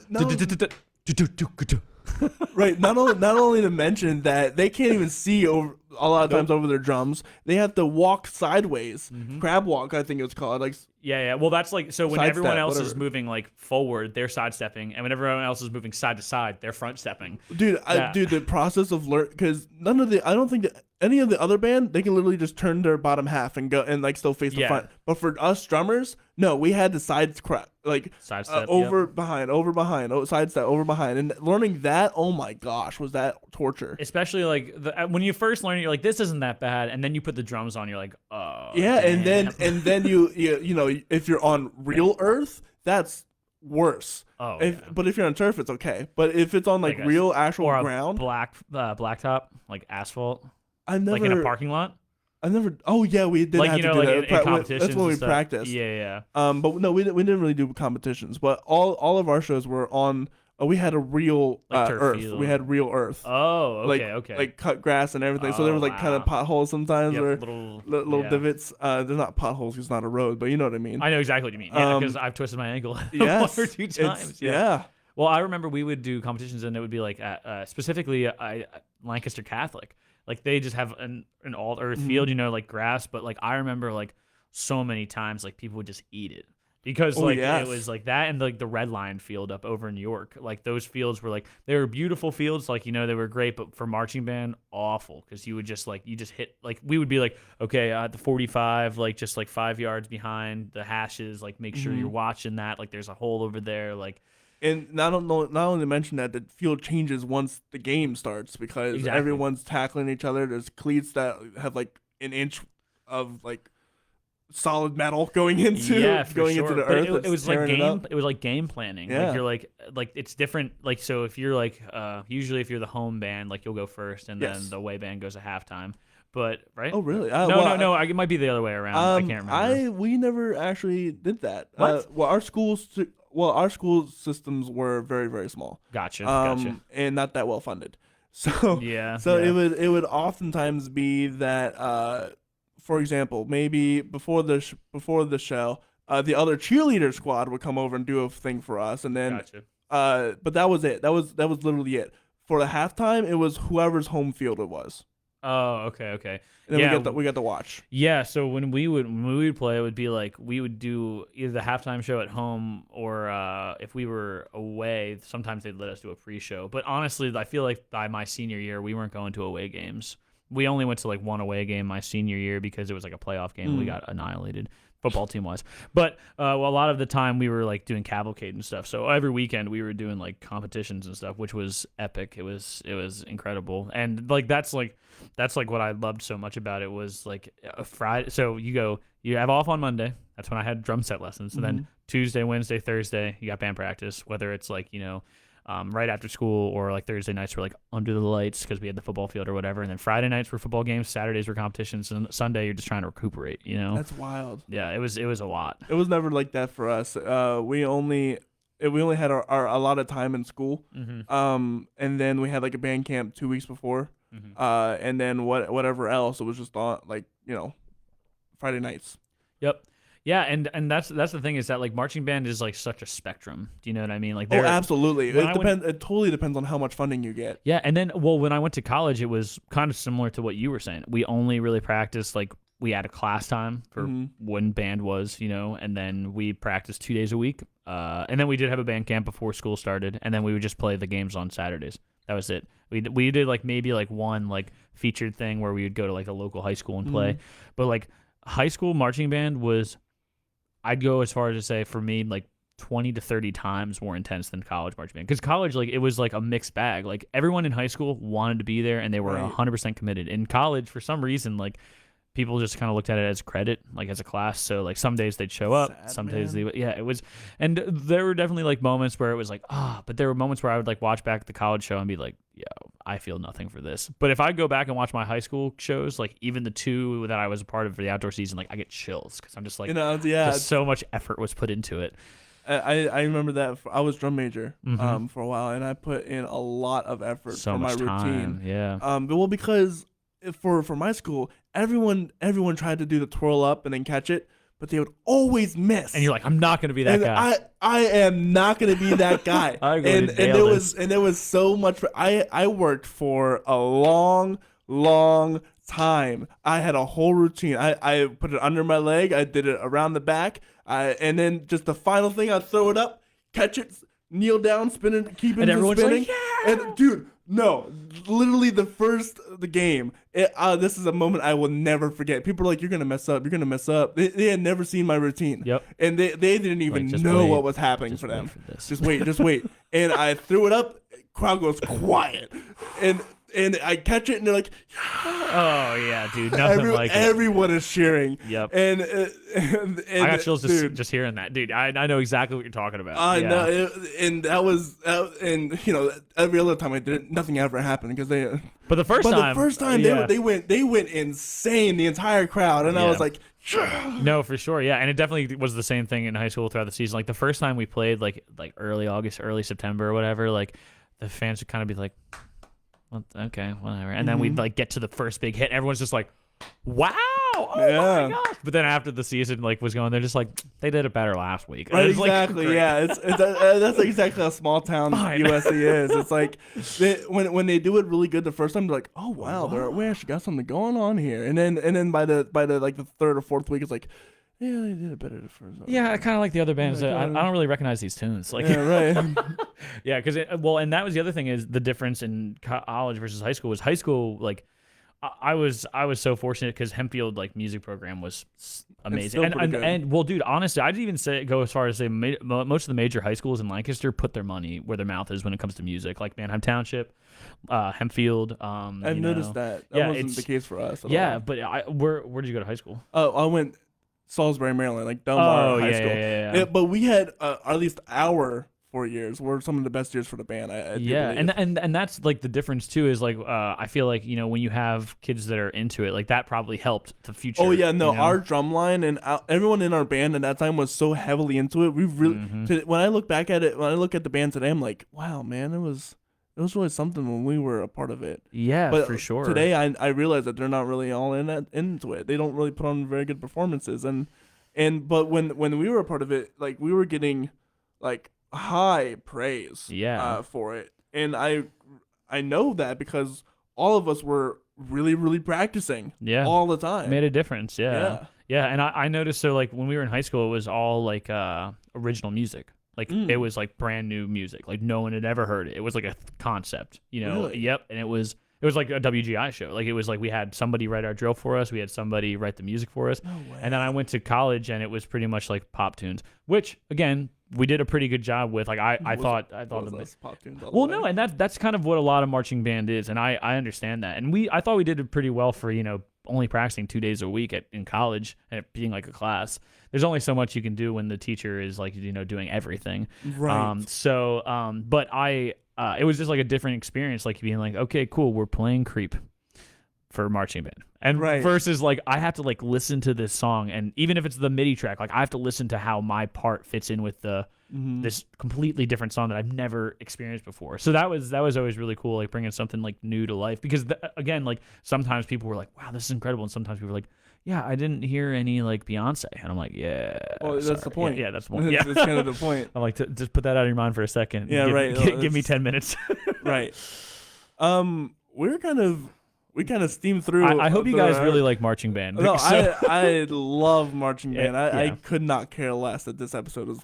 right, not only to mention that they can't even see over a lot of times over their drums. They have to walk sideways. Crab walk, I think it's called. Like yeah. Well, that's like so when everyone else is moving like forward, they're sidestepping, and when everyone else is moving side to side, they're front stepping. Dude, the process of learn because I don't think that any of the other band, they can literally just turn their bottom half and go and like still face the front. But for us drummers, no, we had to sidestep, over behind, sidestep, over behind, and learning that, oh my gosh, was that torture? Especially like when you first learn it, you're like, this isn't that bad, and then you put the drums on, you're like, oh yeah, damn. and then you know if you're on real earth, that's worse. But if you're on turf, it's okay. But if it's on like real actual or ground, blacktop, like asphalt. I've never, like in a parking lot. Oh yeah, we did. Like have in competitions. That's when we practiced. Yeah. But no, we didn't really do competitions. But all of our shows were on. We had a real earth. Field. We had real earth. Oh, okay. Like cut grass and everything. So there was like kind of potholes sometimes, or little divots. They're not potholes. It's not a road, but you know what I mean. I know exactly what you mean. Yeah, because I've twisted my ankle one or two times. Yeah. Well, I remember we would do competitions, and it would be like specifically Lancaster Catholic. Like they just have an all earth field, like grass. But like I remember like so many times like people would just eat it because it was like that, and like the Red Lion field up over in New York. Like those fields were like they were beautiful fields, like they were great, but for marching band, awful because you would just hit like we would be like okay at the 45, like just like 5 yards behind the hashes, like make sure you're watching that. Like there's a hole over there, like. And not only to mention that the field changes once the game starts because everyone's tackling each other. There's cleats that have like an inch of like solid metal going into the earth. It was like game. It was like game planning. Yeah. Like you're like it's different. Like so, if you're like usually if you're the home band, like you'll go first, and then the away band goes at halftime. But right? Oh really? No. It might be the other way around. I can't remember. We never actually did that. What? Our school systems were very, very small. Gotcha. And not that well funded. So it would oftentimes be that for example, maybe before the show, the other cheerleader squad would come over and do a thing for us, and then but that was it. That was literally it. For the halftime, it was whoever's home field it was. Oh, okay. And then Yeah, we got to watch. yeah. So when we would play, it would be like we would do either the halftime show at home or if we were away, sometimes they'd let us do a pre-show. But honestly, I feel like by my senior year, we weren't going to away games. We only went to like one away game my senior year because it was like a playoff game. We got annihilated football team wise. But well, a lot of the time we were like doing cavalcade and stuff. So every weekend we were doing like competitions and stuff, which was epic. It was incredible. And like that's like what I loved so much about it was like a Friday. So you have off on Monday. That's when I had drum set lessons. And then Tuesday, Wednesday, Thursday, you got band practice, whether it's like, right after school or like Thursday nights were like under the lights because we had the football field or whatever. And then Friday nights were football games. Saturdays were competitions. And Sunday you're just trying to recuperate, That's wild. Yeah, it was a lot. It was never like that for us. We only had our a lot of time in school. And then we had like a band camp 2 weeks before. And then whatever else, it was just on like, Friday nights. Yep. Yeah, and that's the thing is that like marching band is like such a spectrum. Do you know what I mean? Like, absolutely. It totally depends on how much funding you get. Yeah, and then when I went to college, it was kind of similar to what you were saying. We only really practiced like we had a class time for when band was, and then we practiced 2 days a week. And then we did have a band camp before school started, and then we would just play the games on Saturdays. That was it. We did like maybe like one like featured thing where we would go to like a local high school and play, but like high school marching band was. I'd go as far as to say, for me, like 20 to 30 times more intense than college marching band. Because college, like, it was like a mixed bag. Like, everyone in high school wanted to be there, and they were 100% committed. In college, for some reason, like, people just kind of looked at it as credit, like, as a class. So, like, some days they'd show up. Days they would, it was. And there were definitely, like, moments where it was like, but there were moments where I would, like, watch back the college show and be like, yo, I feel nothing for this. But if I go back and watch my high school shows, like even the two that I was a part of for the outdoor season, like I get chills because I'm just like, just so much effort was put into it. I remember that I was drum major for a while, and I put in a lot of effort for my routine. Yeah. But because for my school, everyone tried to do the twirl up and then catch it, but they would always miss. And you're like, I'm not going to be that guy. I am not going to be that guy. and there was so much. I worked for a long time. I had a whole routine. I put it under my leg. I did it around the back. And then just the final thing, I'd throw it up, catch it, kneel down, spin it, keep it spinning. Like, yeah! And dude, no, literally the game. This is a moment I will never forget. People are like, "You're gonna mess up. You're gonna mess up." They had never seen my routine. Yep. And they didn't even know what was happening for them. Just wait. And I threw it up. Crowd goes quiet. And I catch it, and they're like, "Oh yeah, dude, nothing like it." Everyone is cheering. Yep. And I got chills just hearing that, dude. I know exactly what you're talking about. I know, and that was, and every other time I did it, nothing ever happened because they. But the first time, they went insane, the entire crowd, and I was like. No, for sure, yeah, and it definitely was the same thing in high school throughout the season. Like the first time we played, like early August, early September, or whatever, like the fans would kind of be like. Well, okay, whatever. And then we'd like get to the first big hit. Everyone's just like, "Wow, oh my gosh!" But then after the season like was going, they're just like, "They did it better last week." Right, exactly. Like, yeah, that's exactly how small town USC is. It's like when they do it really good the first time, they're like, "Oh wow, we actually got something going on here." And then by the like the third or fourth week, it's like. Yeah, they did it better the first time. Yeah, I kind of like the other bands. I don't really recognize these tunes. Like, yeah, right. Yeah, because and that was the other thing is the difference in college versus high school was high school like I was so fortunate because Hempfield like music program was amazing and well, dude, honestly, I'd even go as far as say most of the major high schools in Lancaster put their money where their mouth is when it comes to music, like Manheim Township, Hempfield. I've noticed that. That wasn't the case for us. Yeah, but where did you go to high school? Oh, I went. Salisbury, Maryland, like Delmar High School. Yeah. But we had at least our 4 years were some of the best years for the band. I and that's like the difference too is like I feel like when you have kids that are into it, like that probably helped the future. Oh yeah, no, our drum line and everyone in our band at that time was so heavily into it. We really when I look back at it, when I look at the band today, I'm like, wow, man, it was really something when we were a part of it. Yeah, but for sure. Today, I realize that they're not really all into it. They don't really put on very good performances. But when we were a part of it, like we were getting like high praise. Yeah. For it, and I know that because all of us were really, really practicing all the time. It made a difference. Yeah. Yeah. And I noticed, so like when we were in high school, it was all like original music. Like it was like brand new music. Like no one had ever heard it. It was like a concept, you know? Really? Yep. And it was like a WGI show. Like it was like we had somebody write our drill for us. We had somebody write the music for us. No way. And then I went to college and it was pretty much like pop tunes, which again, we did a pretty good job with. Like I thought the pop tunes all well, the way. no, and that's kind of what a lot of marching band is, and I understand that. And I thought we did it pretty well for, you know, only practicing 2 days a week in college and it being like a class. There's only so much you can do when the teacher is like, you know, doing everything. Right. But it was just like a different experience, like being like, okay, cool, we're playing Creep for marching band, and versus like I have to like listen to this song, and even if it's the MIDI track, like I have to listen to how my part fits in with the this completely different song that I've never experienced before. So that was always really cool, like bringing something like new to life, because again, like sometimes people were like, wow, this is incredible, and sometimes people were like, yeah, I didn't hear any like Beyonce, and I'm like, yeah, well, that's the point. Yeah, that's the point. Yeah, that's kind of the point. I'm like, just put that out of your mind for a second. Yeah, right. Give me 10 minutes. Right. We kind of steamed through. I hope you guys really like marching band. No, I love marching band. I could not care less that this episode was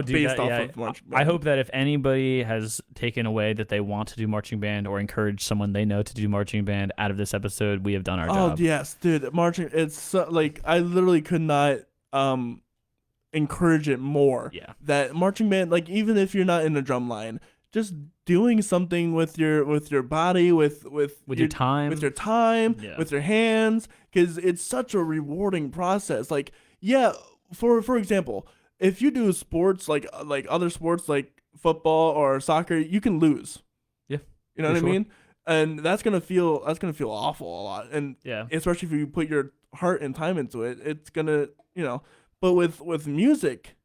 based off of marching band. I hope that if anybody has taken away that they want to do marching band or encourage someone they know to do marching band out of this episode, we have done our job. Oh yes, dude, marching. It's so, like I literally could not encourage it more. Yeah. That marching band, like even if you're not in the drum line, just doing something with your body, with your time, with your hands, because it's such a rewarding process. Like, yeah, for example, if you do sports like other sports like football or soccer, you can lose. Yeah, you know what I mean. And that's gonna feel awful a lot. And especially if you put your heart and time into it, it's gonna, you know. But with music,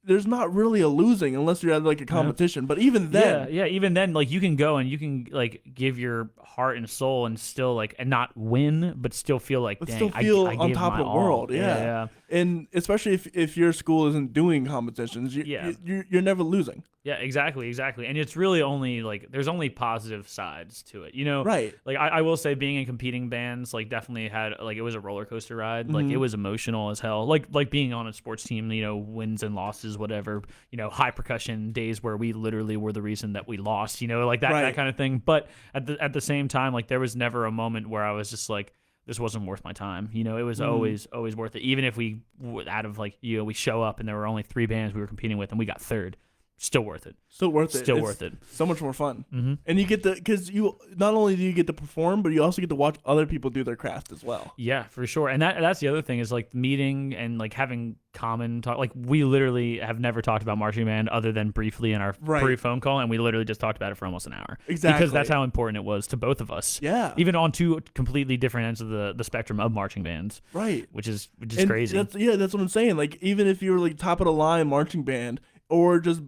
there's not really a losing unless you're at like a competition. But even then, even then, like you can go and you can like give your heart and soul and still like and not win, but still feel like I on top of the world. Yeah. And especially if your school isn't doing competitions, you're never losing. Yeah, exactly. And it's really only like there's only positive sides to it, you know? Right. Like I will say, being in competing bands like definitely had like it was a roller coaster ride. Like it was emotional as hell. Like being on a sports team, you know, wins and losses, whatever. You know, high percussion days where we literally were the reason that we lost. You know, like that kind of thing. But at the same time, like there was never a moment where I was just like, this wasn't worth my time. You know, it was always worth it. Even if we out of like, you know, we show up and there were only 3 bands we were competing with and we got 3rd. Still worth it. Still worth it. So much more fun. And you get because you not only do you get to perform, but you also get to watch other people do their craft as well. Yeah, for sure. And that's the other thing is like meeting and like having common talk. Like we literally have never talked about marching band other than briefly in our pre-phone call, and we literally just talked about it for almost an hour. Exactly. Because that's how important it was to both of us. Yeah. Even on 2 completely different ends of the spectrum of marching bands. Right. Which is crazy. That's what I'm saying. Like even if you were like top of the line marching band or just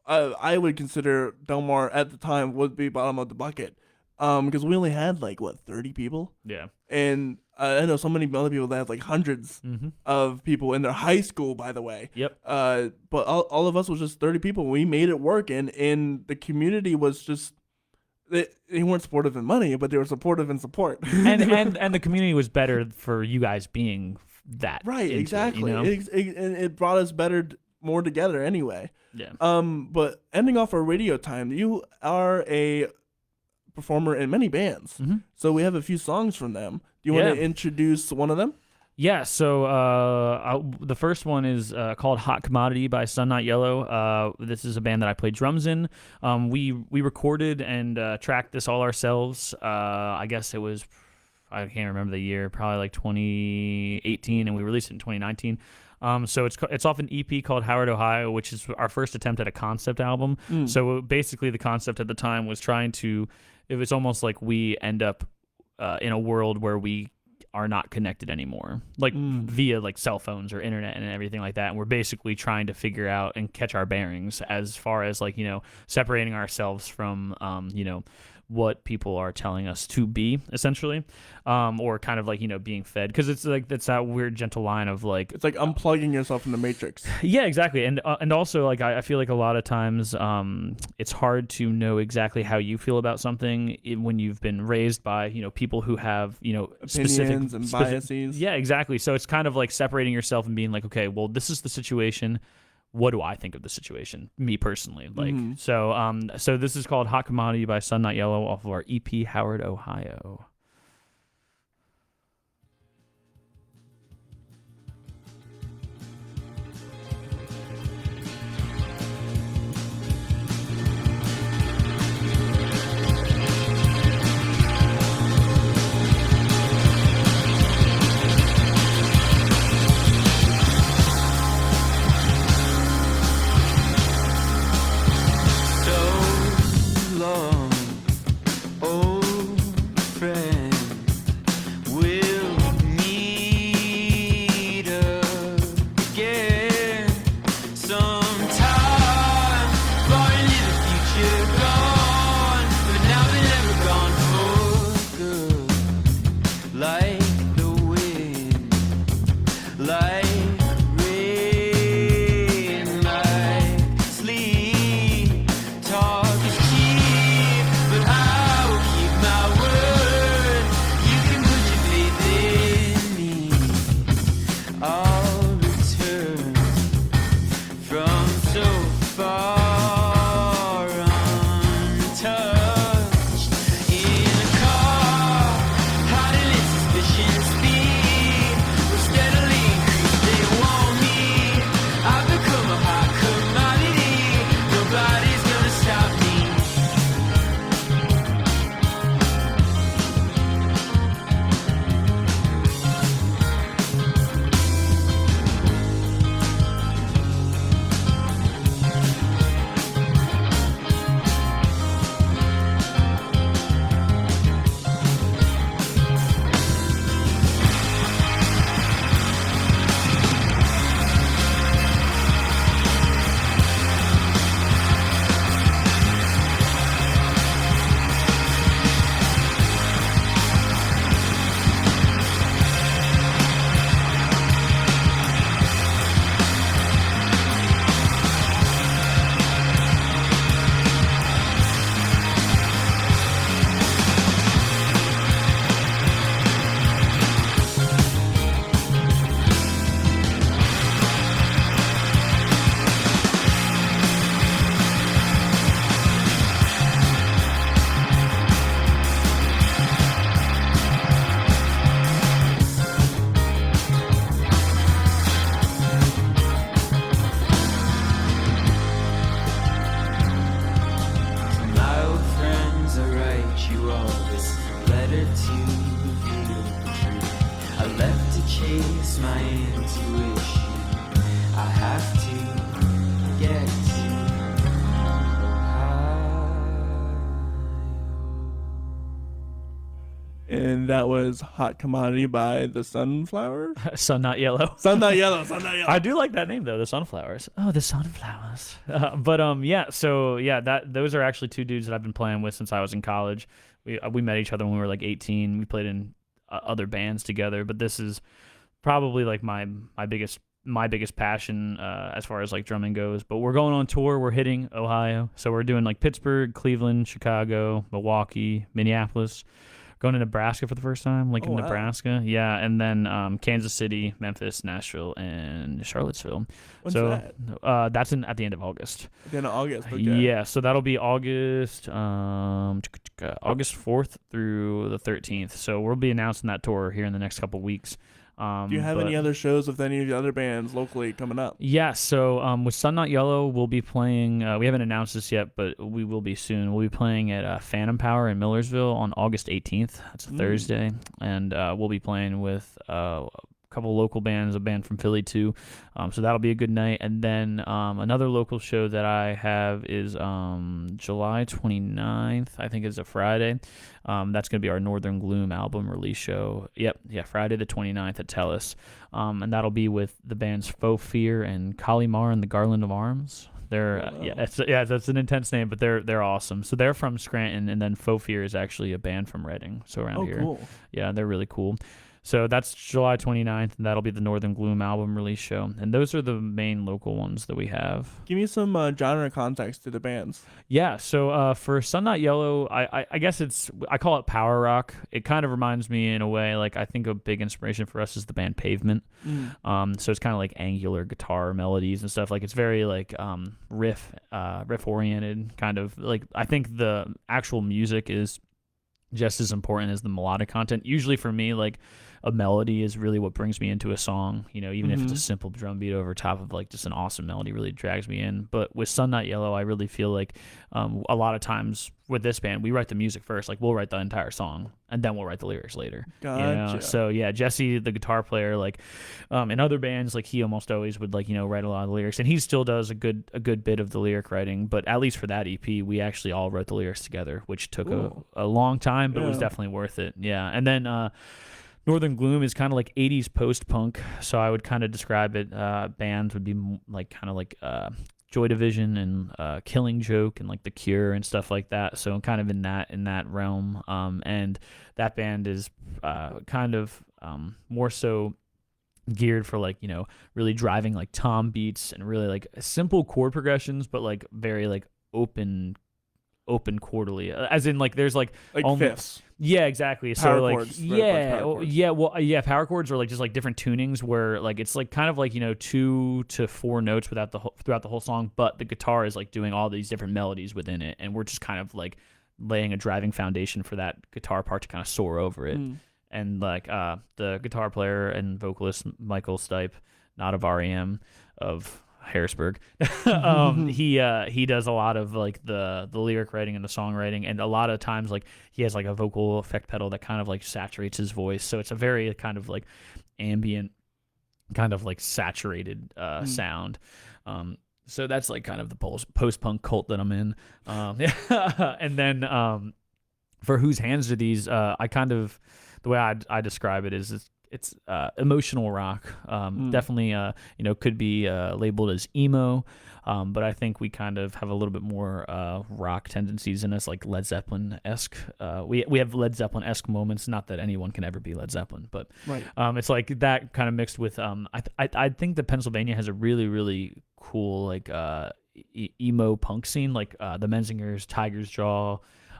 I would consider Delmar at the time would be bottom of the bucket, because we only had like 30 people. Yeah, and I know so many other people that have like hundreds of people in their high school. By the way, yep. But all of us was just 30 people. We made it work, and the community was just they weren't supportive in money, but they were supportive in support. and the community was better for you guys being that. Right, exactly. It, you know? It brought us more together anyway. Yeah. But ending off our radio time, you are a performer in many bands. So we have a few songs from them. Do you want to introduce one of them? Yeah, so the first one is called Hot Commodity by Sun Not Yellow. This is a band that I played drums in. We recorded and tracked this all ourselves. I guess it was, I can't remember the year, probably like 2018, and we released it in 2019. So it's off an EP called Howard, Ohio, which is our first attempt at a concept album. So basically the concept at the time was it was almost like we end up in a world where we are not connected anymore, like via like cell phones or internet and everything like that. And we're basically trying to figure out and catch our bearings as far as like, you know, separating ourselves from, you know, what people are telling us to be, essentially, or kind of like, being fed, because it's like that's that weird gentle line of like it's like unplugging yourself from the matrix. Yeah, exactly. And also, like, I feel like a lot of times it's hard to know exactly how you feel about something when you've been raised by people who have Opinions and biases. Yeah, exactly. So it's kind of like separating yourself and being like, okay, well, this is the situation. What do I think of the situation, me personally? Like, so this is called Hot Commodity by Sun Not Yellow off of our EP, Howard, Ohio. And that was Hot Commodity by the Sunflowers? Sun Not Yellow. Sun Not Yellow. Sun Not Yellow. I do like that name, though, the Sunflowers. Oh, the Sunflowers. Those are actually two dudes that I've been playing with since I was in college. We met each other when we were like 18. We played in other bands together, but this is probably like my biggest passion as far as like drumming goes. But we're going on tour. We're hitting Ohio, so we're doing like Pittsburgh, Cleveland, Chicago, Milwaukee, Minneapolis. Going to Nebraska for the first time, Lincoln, Nebraska. Yeah, and then Kansas City, Memphis, Nashville, and Charlottesville. When's that? That's at the end of August. At the end of August, okay. Yeah, so that'll be August 4th through the 13th. So we'll be announcing that tour here in the next couple weeks. Do you have any other shows with any of the other bands locally coming up? Yeah, so with Sun Not Yellow, we'll be playing, we haven't announced this yet, but we will be soon. We'll be playing at Phantom Power in Millersville on August 18th. That's a Thursday. And we'll be playing with a couple local bands, a band from Philly too. So that'll be a good night. And then another local show that I have is July 29th, I think is a Friday. That's going to be our Northern Gloom album release show. Friday the 29th at Tellus. And that'll be with the bands Faux Fear and Kalimar and the Garland of Arms. They're that's an intense name, but they're awesome. So they're from Scranton, and then Faux Fear is actually a band from Reading. So around here, cool. Yeah, they're really cool. So that's July 29th, and that'll be the Northern Gloom album release show. And those are the main local ones that we have. Give me some genre context to the bands. Yeah, so for Sun Not Yellow, I guess I call it power rock. It kind of reminds me in a way, like I think a big inspiration for us is the band Pavement. So it's kind of like angular guitar melodies and stuff. Like it's very like riff oriented, kind of like I think the actual music is just as important as the melodic content. Usually for me, like a melody is really what brings me into a song, even if it's a simple drum beat over top of like just an awesome melody really drags me in. But with Sun Not Yellow, I really feel like a lot of times with this band, we write the music first. Like we'll write the entire song and then we'll write the lyrics later. Gotcha. So yeah, Jesse, the guitar player, like in other bands, like he almost always would like, write a lot of the lyrics, and he still does a good bit of the lyric writing. But at least for that EP, we actually all wrote the lyrics together, which took a long time, but it was definitely worth it. Yeah. And then Northern Gloom is kind of like 80s post-punk, so I would kind of describe it. Bands would be like kind of like Joy Division and Killing Joke and like The Cure and stuff like that. So kind of in that realm. And that band is kind of more so geared for like really driving like tom beats and really like simple chord progressions, but like very like open quarterly, as in like there's like fifths. Yeah, exactly. Power So like chords, power chords are like just like different tunings where like it's like kind of like 2 to 4 notes throughout the whole song, but the guitar is like doing all these different melodies within it, and we're just kind of like laying a driving foundation for that guitar part to kind of soar over it. And like the guitar player and vocalist Michael Stipe, not of REM, of Harrisburg, he does a lot of like the lyric writing and the songwriting, and a lot of times like he has like a vocal effect pedal that kind of like saturates his voice, so it's a very kind of like ambient, kind of like saturated sound. So that's like kind of the post-punk cult that I'm in. And then for Whose Hands Are These, I kind of, the way I describe it is it's emotional rock. Definitely, could be labeled as emo, but I think we kind of have a little bit more rock tendencies in us, like Led Zeppelin-esque. We have Led Zeppelin-esque moments. Not that anyone can ever be Led Zeppelin, but right. It's like that kind of mixed with. I think that Pennsylvania has a really really cool like emo punk scene, like the Menzingers, Tiger's Jaw.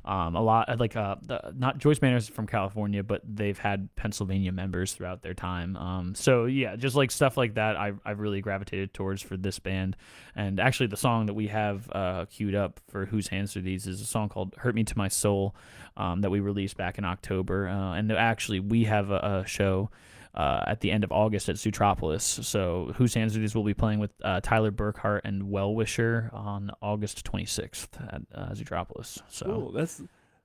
A lot like not Joyce Manor's from California, but they've had Pennsylvania members throughout their time. So yeah, just like stuff like that, I've really gravitated towards for this band. And actually, the song that we have queued up for Whose Hands Are These is a song called "Hurt Me to My Soul" that we released back in October. And actually, we have a show at the end of August at Zootropolis. So Whose Hands Are These will be playing with Tyler Burkhart and Well Wisher on August 26th at Zootropolis. So cool. That's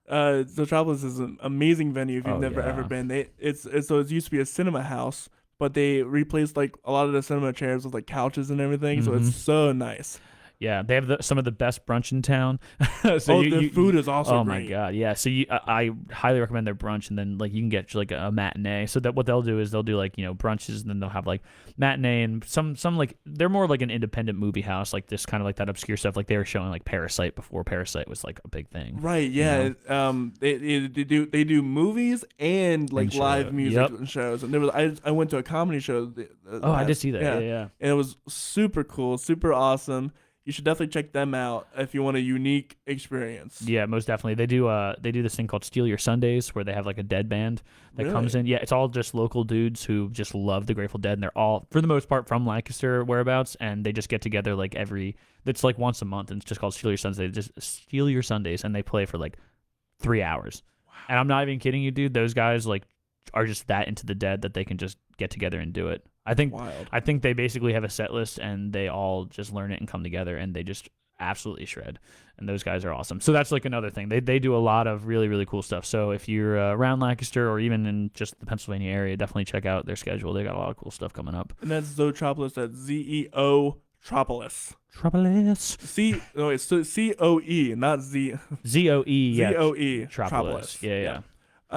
Zootropolis is an amazing venue if you've never ever been. It used to be a cinema house, but they replaced like a lot of the cinema chairs with like couches and everything. So it's so nice. Yeah, they have some of the best brunch in town. So the food is also oh great. My god, yeah. So I highly recommend their brunch, and then like you can get like a matinee. So that what they'll do is they'll do like brunches, and then they'll have like matinee and some like they're more like an independent movie house, like this kind of like that obscure stuff. Like they were showing like Parasite before Parasite was like a big thing. Right. Yeah. They do movies and like live music and shows. And there was I went to a comedy show. I did see that. Yeah. And it was super cool, super awesome. You should definitely check them out if you want a unique experience. Yeah, most definitely. They do this thing called Steal Your Sundays, where they have like a dead band that comes in. Yeah, it's all just local dudes who just love the Grateful Dead, and they're all, for the most part, from Lancaster whereabouts, and they just get together like it's like once a month, and it's just called Steal Your Sundays. They just Steal Your Sundays, and they play for like 3 hours. Wow. And I'm not even kidding you, dude. Those guys like are just that into the Dead that they can just get together and do it. I think they basically have a set list, and they all just learn it and come together, and they just absolutely shred. And those guys are awesome. So that's like another thing. They do a lot of really, really cool stuff. So if you're around Lancaster or even in just the Pennsylvania area, definitely check out their schedule. They got a lot of cool stuff coming up. And that's Zootropolis. That's ZEO-tropolis. Tropolis. It's COE, not Z. ZOE. Yeah. ZOE. Tropolis. Yeah.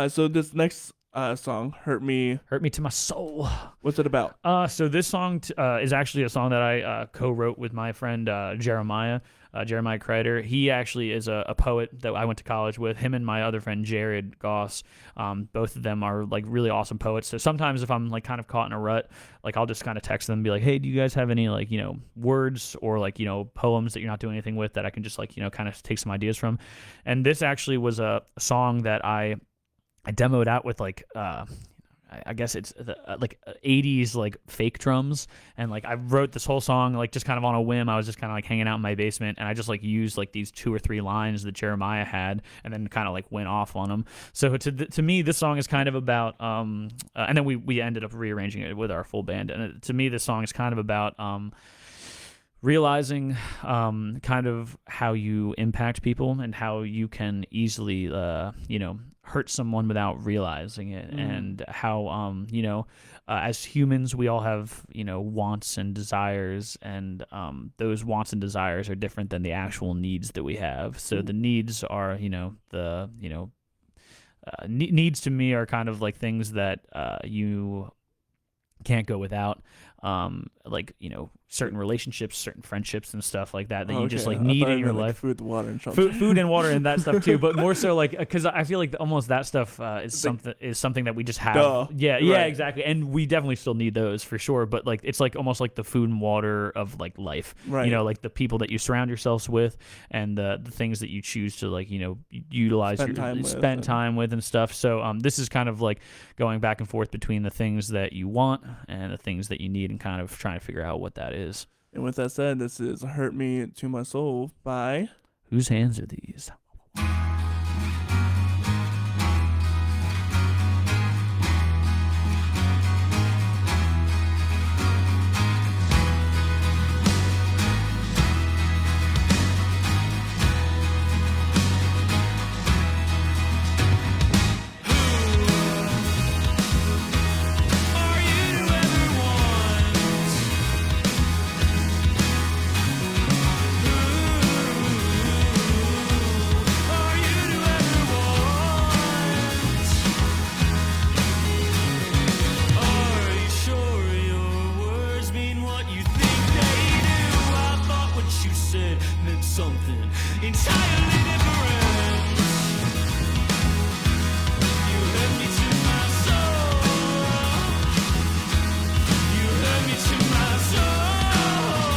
So this next song, Hurt Me to My Soul. What's it about? So this song is actually a song that I co-wrote with my friend Jeremiah Kreider. He actually is a poet that I went to college with. Him and my other friend Jared Goss, both of them are like really awesome poets. So sometimes if I'm like kind of caught in a rut, like I'll just kind of text them and be like, hey, do you guys have any like, you know, words or like, you know, poems that you're not doing anything with that I can just like, you know, kind of take some ideas from? And this actually was a song that I demoed out with like I guess it's like 80s like fake drums, and like I wrote this whole song like just kind of on a whim. I was just kind of like hanging out in my basement, and I just like used like these 2 or 3 lines that Jeremiah had, and then kind of like went off on them. So to me, this song is kind of about and then we ended up rearranging it with our full band, and to me, this song is kind of about realizing kind of how you impact people and how you can easily you know, hurt someone without realizing it, and how you know, as humans we all have, you know, wants and desires, and those wants and desires are different than the actual needs that we have. So the needs are, you know, the, you know, needs to me are kind of like things that you can't go without, like, you know, certain relationships, certain friendships and stuff like that you just like need in your life. Food, water, and something. Food and water and that stuff too, but more so like, because I feel like almost that stuff is something that we just have. Duh. Yeah, Right. exactly, and we definitely still need those for sure. But like, it's like almost like the food and water of like life. Right. You know, like the people that you surround yourselves with, and the things that you choose to like, you know, utilize, spend time with and stuff. So this is kind of like going back and forth between the things that you want and the things that you need, and kind of trying to figure out what that is. And with that said, this is Hurt Me to My Soul by Whose Hands Are These? Something entirely different. You hurt me to my soul. You hurt me to my soul. You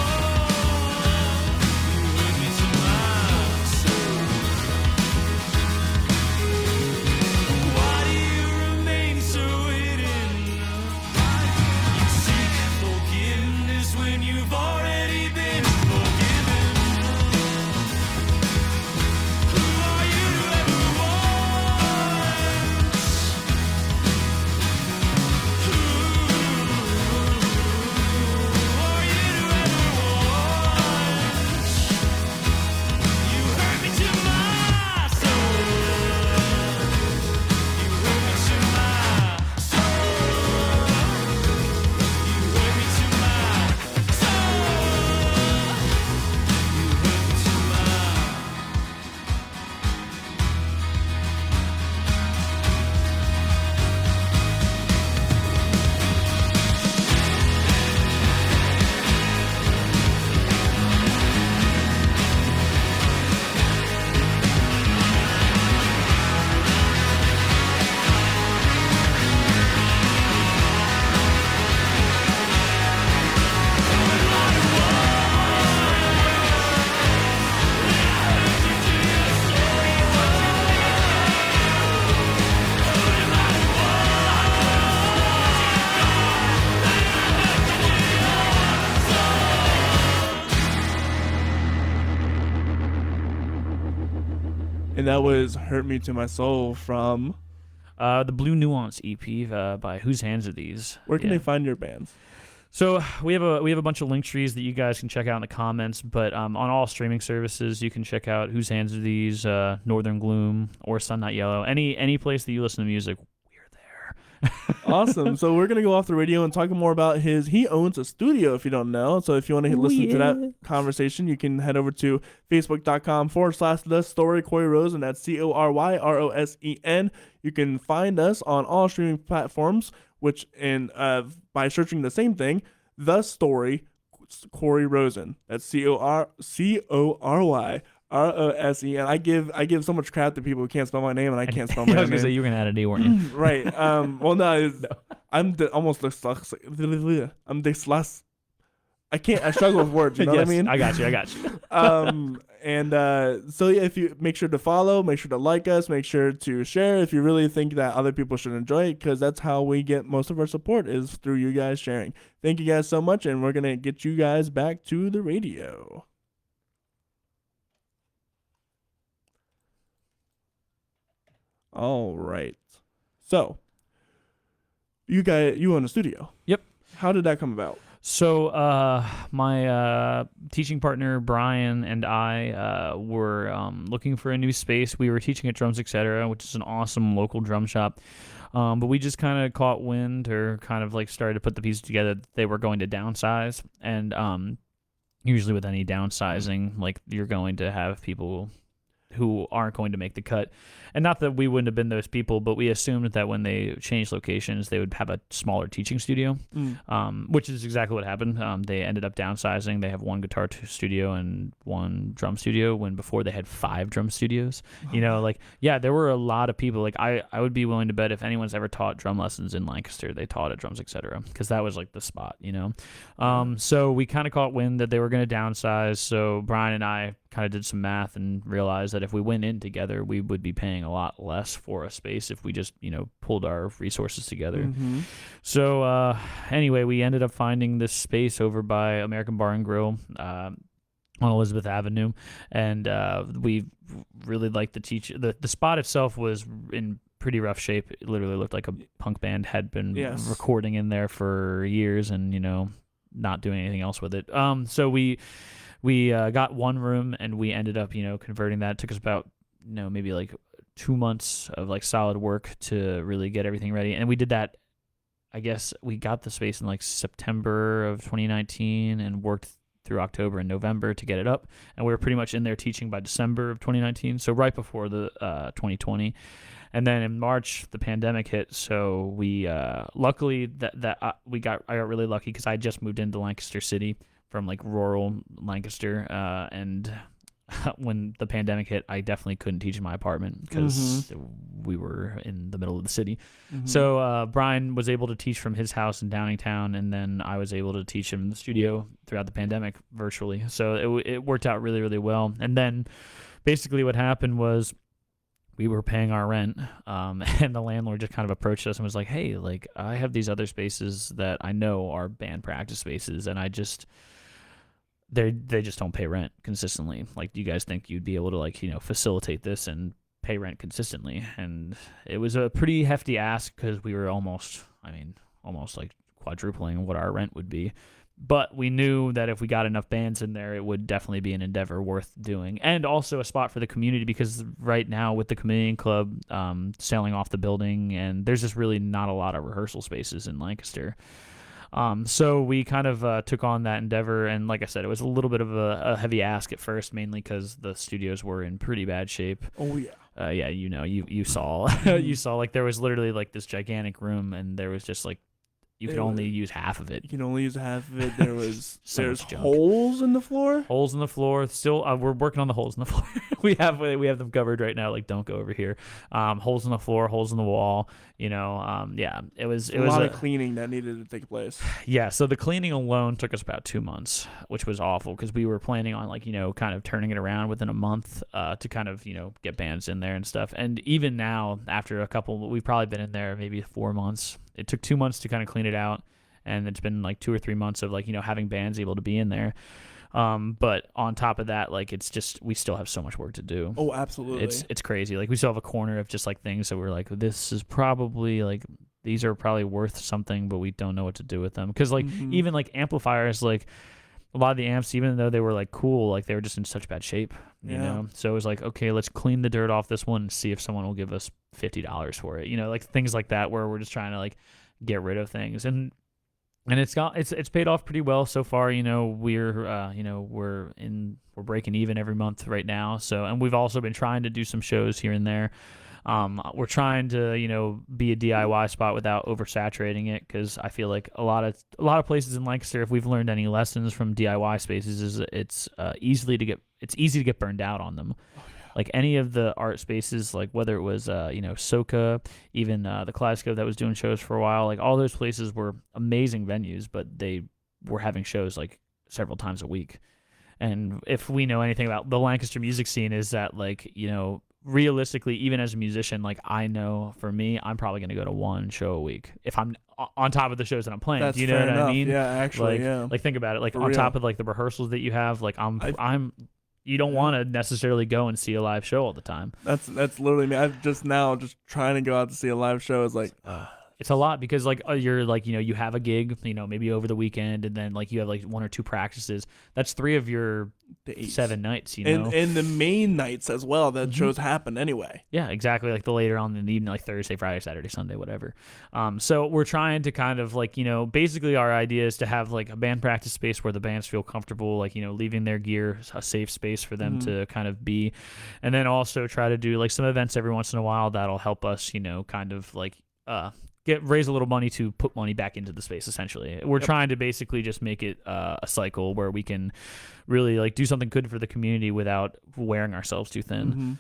hurt me to my soul. Why do you remain so hidden? You seek forgiveness when you've already been forgiven. And that was Hurt Me to My Soul from the Blue Nuance EP by Whose Hands Are These? Where can they find your bands? So we have a bunch of link trees that you guys can check out in the comments, but on all streaming services you can check out Whose Hands Are These, Northern Gloom, or Sun Not Yellow. Any place that you listen to music, we're there. Awesome. So we're gonna go off the radio and talk more about he owns a studio, if you don't know. So if you want to listen to that conversation, you can head over to facebook.com/The Story Cory Rosen. That's CoryRosen. You can find us on all streaming platforms, which by searching the same thing, The Story Cory Rosen. That's CoryRosen. I give so much crap to people who can't spell my name, and I can't spell my I name. was gonna say you were gonna add an E, weren't you? Right. Well, no, I'm almost dyslexic. I'm dyslexic. I struggle with words. You know Yes, what I mean? I got you. So yeah, if you make sure to follow, make sure to like us, make sure to share if you really think that other people should enjoy it, because that's how we get most of our support is through you guys sharing. Thank you guys so much, and we're gonna get you guys back to the radio. All right. So, you own a studio. Yep. How did that come about? So my teaching partner Brian and I were looking for a new space. We were teaching at Drums Etc., which is an awesome local drum shop. But we just kind of caught wind, or kind of like started to put the pieces together, that they were going to downsize. And usually with any downsizing, like, you're going to have people who aren't going to make the cut. And not that we wouldn't have been those people, but we assumed that when they changed locations, they would have a smaller teaching studio, which is exactly what happened. They ended up downsizing. They have one guitar studio and one drum studio, when before they had 5 drum studios. You know, like, yeah, there were a lot of people. Like, I would be willing to bet if anyone's ever taught drum lessons in Lancaster, they taught at Drums Etc., because that was like the spot, you know. So we kind of caught wind that they were going to downsize. So Brian and I kind of did some math and realized that if we went in together, we would be paying a lot less for a space if we just, you know, pulled our resources together. So anyway, we ended up finding this space over by American Bar and Grill on Elizabeth Avenue, and we really liked the spot itself was in pretty rough shape. It literally looked like a punk band had been recording in there for years, and, you know, not doing anything else with it. So we got one room, and we ended up, you know, converting that. It took us about, you know, maybe like 2 months of like solid work to really get everything ready. And we did that, I guess we got the space in like September of 2019 and worked through October and November to get it up. And we were pretty much in there teaching by December of 2019. So right before the 2020. And then in March, the pandemic hit. So we luckily I got really lucky, because I just moved into Lancaster City from like rural Lancaster, and when the pandemic hit, I definitely couldn't teach in my apartment because we were in the middle of the city. So Brian was able to teach from his house in Downingtown, and then I was able to teach him in the studio throughout the pandemic virtually. So it worked out really, really well. And then basically what happened was, we were paying our rent, and the landlord just kind of approached us and was like, hey, like, I have these other spaces that I know are band practice spaces, and they just don't pay rent consistently. Like, do you guys think you'd be able to, like, you know, facilitate this and pay rent consistently? And it was a pretty hefty ask, because we were almost like quadrupling what our rent would be. But we knew that if we got enough bands in there, it would definitely be an endeavor worth doing. And also a spot for the community, because right now with the comedian club sailing off the building, and there's just really not a lot of rehearsal spaces in Lancaster. So we kind of took on that endeavor, and like I said, it was a little bit of a heavy ask at first, mainly because the studios were in pretty bad shape. Oh yeah. Yeah, you know, you saw you saw, like, there was literally like this gigantic room, and there was just like, you could only use half of it. You can only use half of it. There was there's junk. holes in the floor. Holes in the floor. Still, we're working on the holes in the floor. we have them covered right now. Like, don't go over here. Holes in the floor, holes in the wall. You know, yeah. It was a lot of cleaning that needed to take place. Yeah. So the cleaning alone took us about 2 months, which was awful, because we were planning on, like, you know, kind of turning it around within a month to kind of, you know, get bands in there and stuff. And even now, after a couple, we've probably been in there maybe 4 months. It took 2 months to kind of clean it out, and it's been like 2 or 3 months of, like, you know, having bands able to be in there. But on top of that, like, it's just, we still have so much work to do. Oh, absolutely. It's crazy. Like, we still have a corner of just like things that we're like, this is probably like, these are probably worth something, but we don't know what to do with them. Because like even like amplifiers, like a lot of the amps, even though they were like cool, like they were just in such bad shape, you know? So it was like, okay, let's clean the dirt off this one and see if someone will give us $50 for it, you know, like things like that, where we're just trying to like get rid of things. And it's paid off pretty well so far. You know, we're breaking even every month right now. So, and we've also been trying to do some shows here and there. We're trying to, you know, be a DIY spot without oversaturating it, because I feel like a lot of places in Lancaster, if we've learned any lessons from DIY spaces, is it's easy to get burned out on them. Like any of the art spaces, like whether it was Soka, even the Kaleidoscope that was doing shows for a while, like all those places were amazing venues, but they were having shows like several times a week. And if we know anything about the Lancaster music scene, is that, like, you know, realistically, even as a musician, like I know for me, I'm probably going to go to one show a week if I'm on top of the shows that I'm playing. That's Do you know fair what enough. I mean? Yeah, actually, like, Like think about it. Like For on real. top of like the rehearsals that you have, like I'm. You don't want to necessarily go and see a live show all the time. That's literally me. I've just trying to go out to see a live show is like, It's a lot, because like you're like, you know, you have a gig, you know, maybe over the weekend, and then like you have like 1 or 2 practices. That's 3 of your days. 7 nights, you know. And the main nights as well that shows happen anyway. Yeah, exactly. Like the later on in the evening, like Thursday, Friday, Saturday, Sunday, whatever. So we're trying to kind of like, you know, basically our idea is to have like a band practice space where the bands feel comfortable, like, you know, leaving their gear, a safe space for them to kind of be, and then also try to do like some events every once in a while that'll help us, you know, kind of like raise a little money to put money back into the space. Essentially, we're trying to basically just make it a cycle where we can really like do something good for the community without wearing ourselves too thin.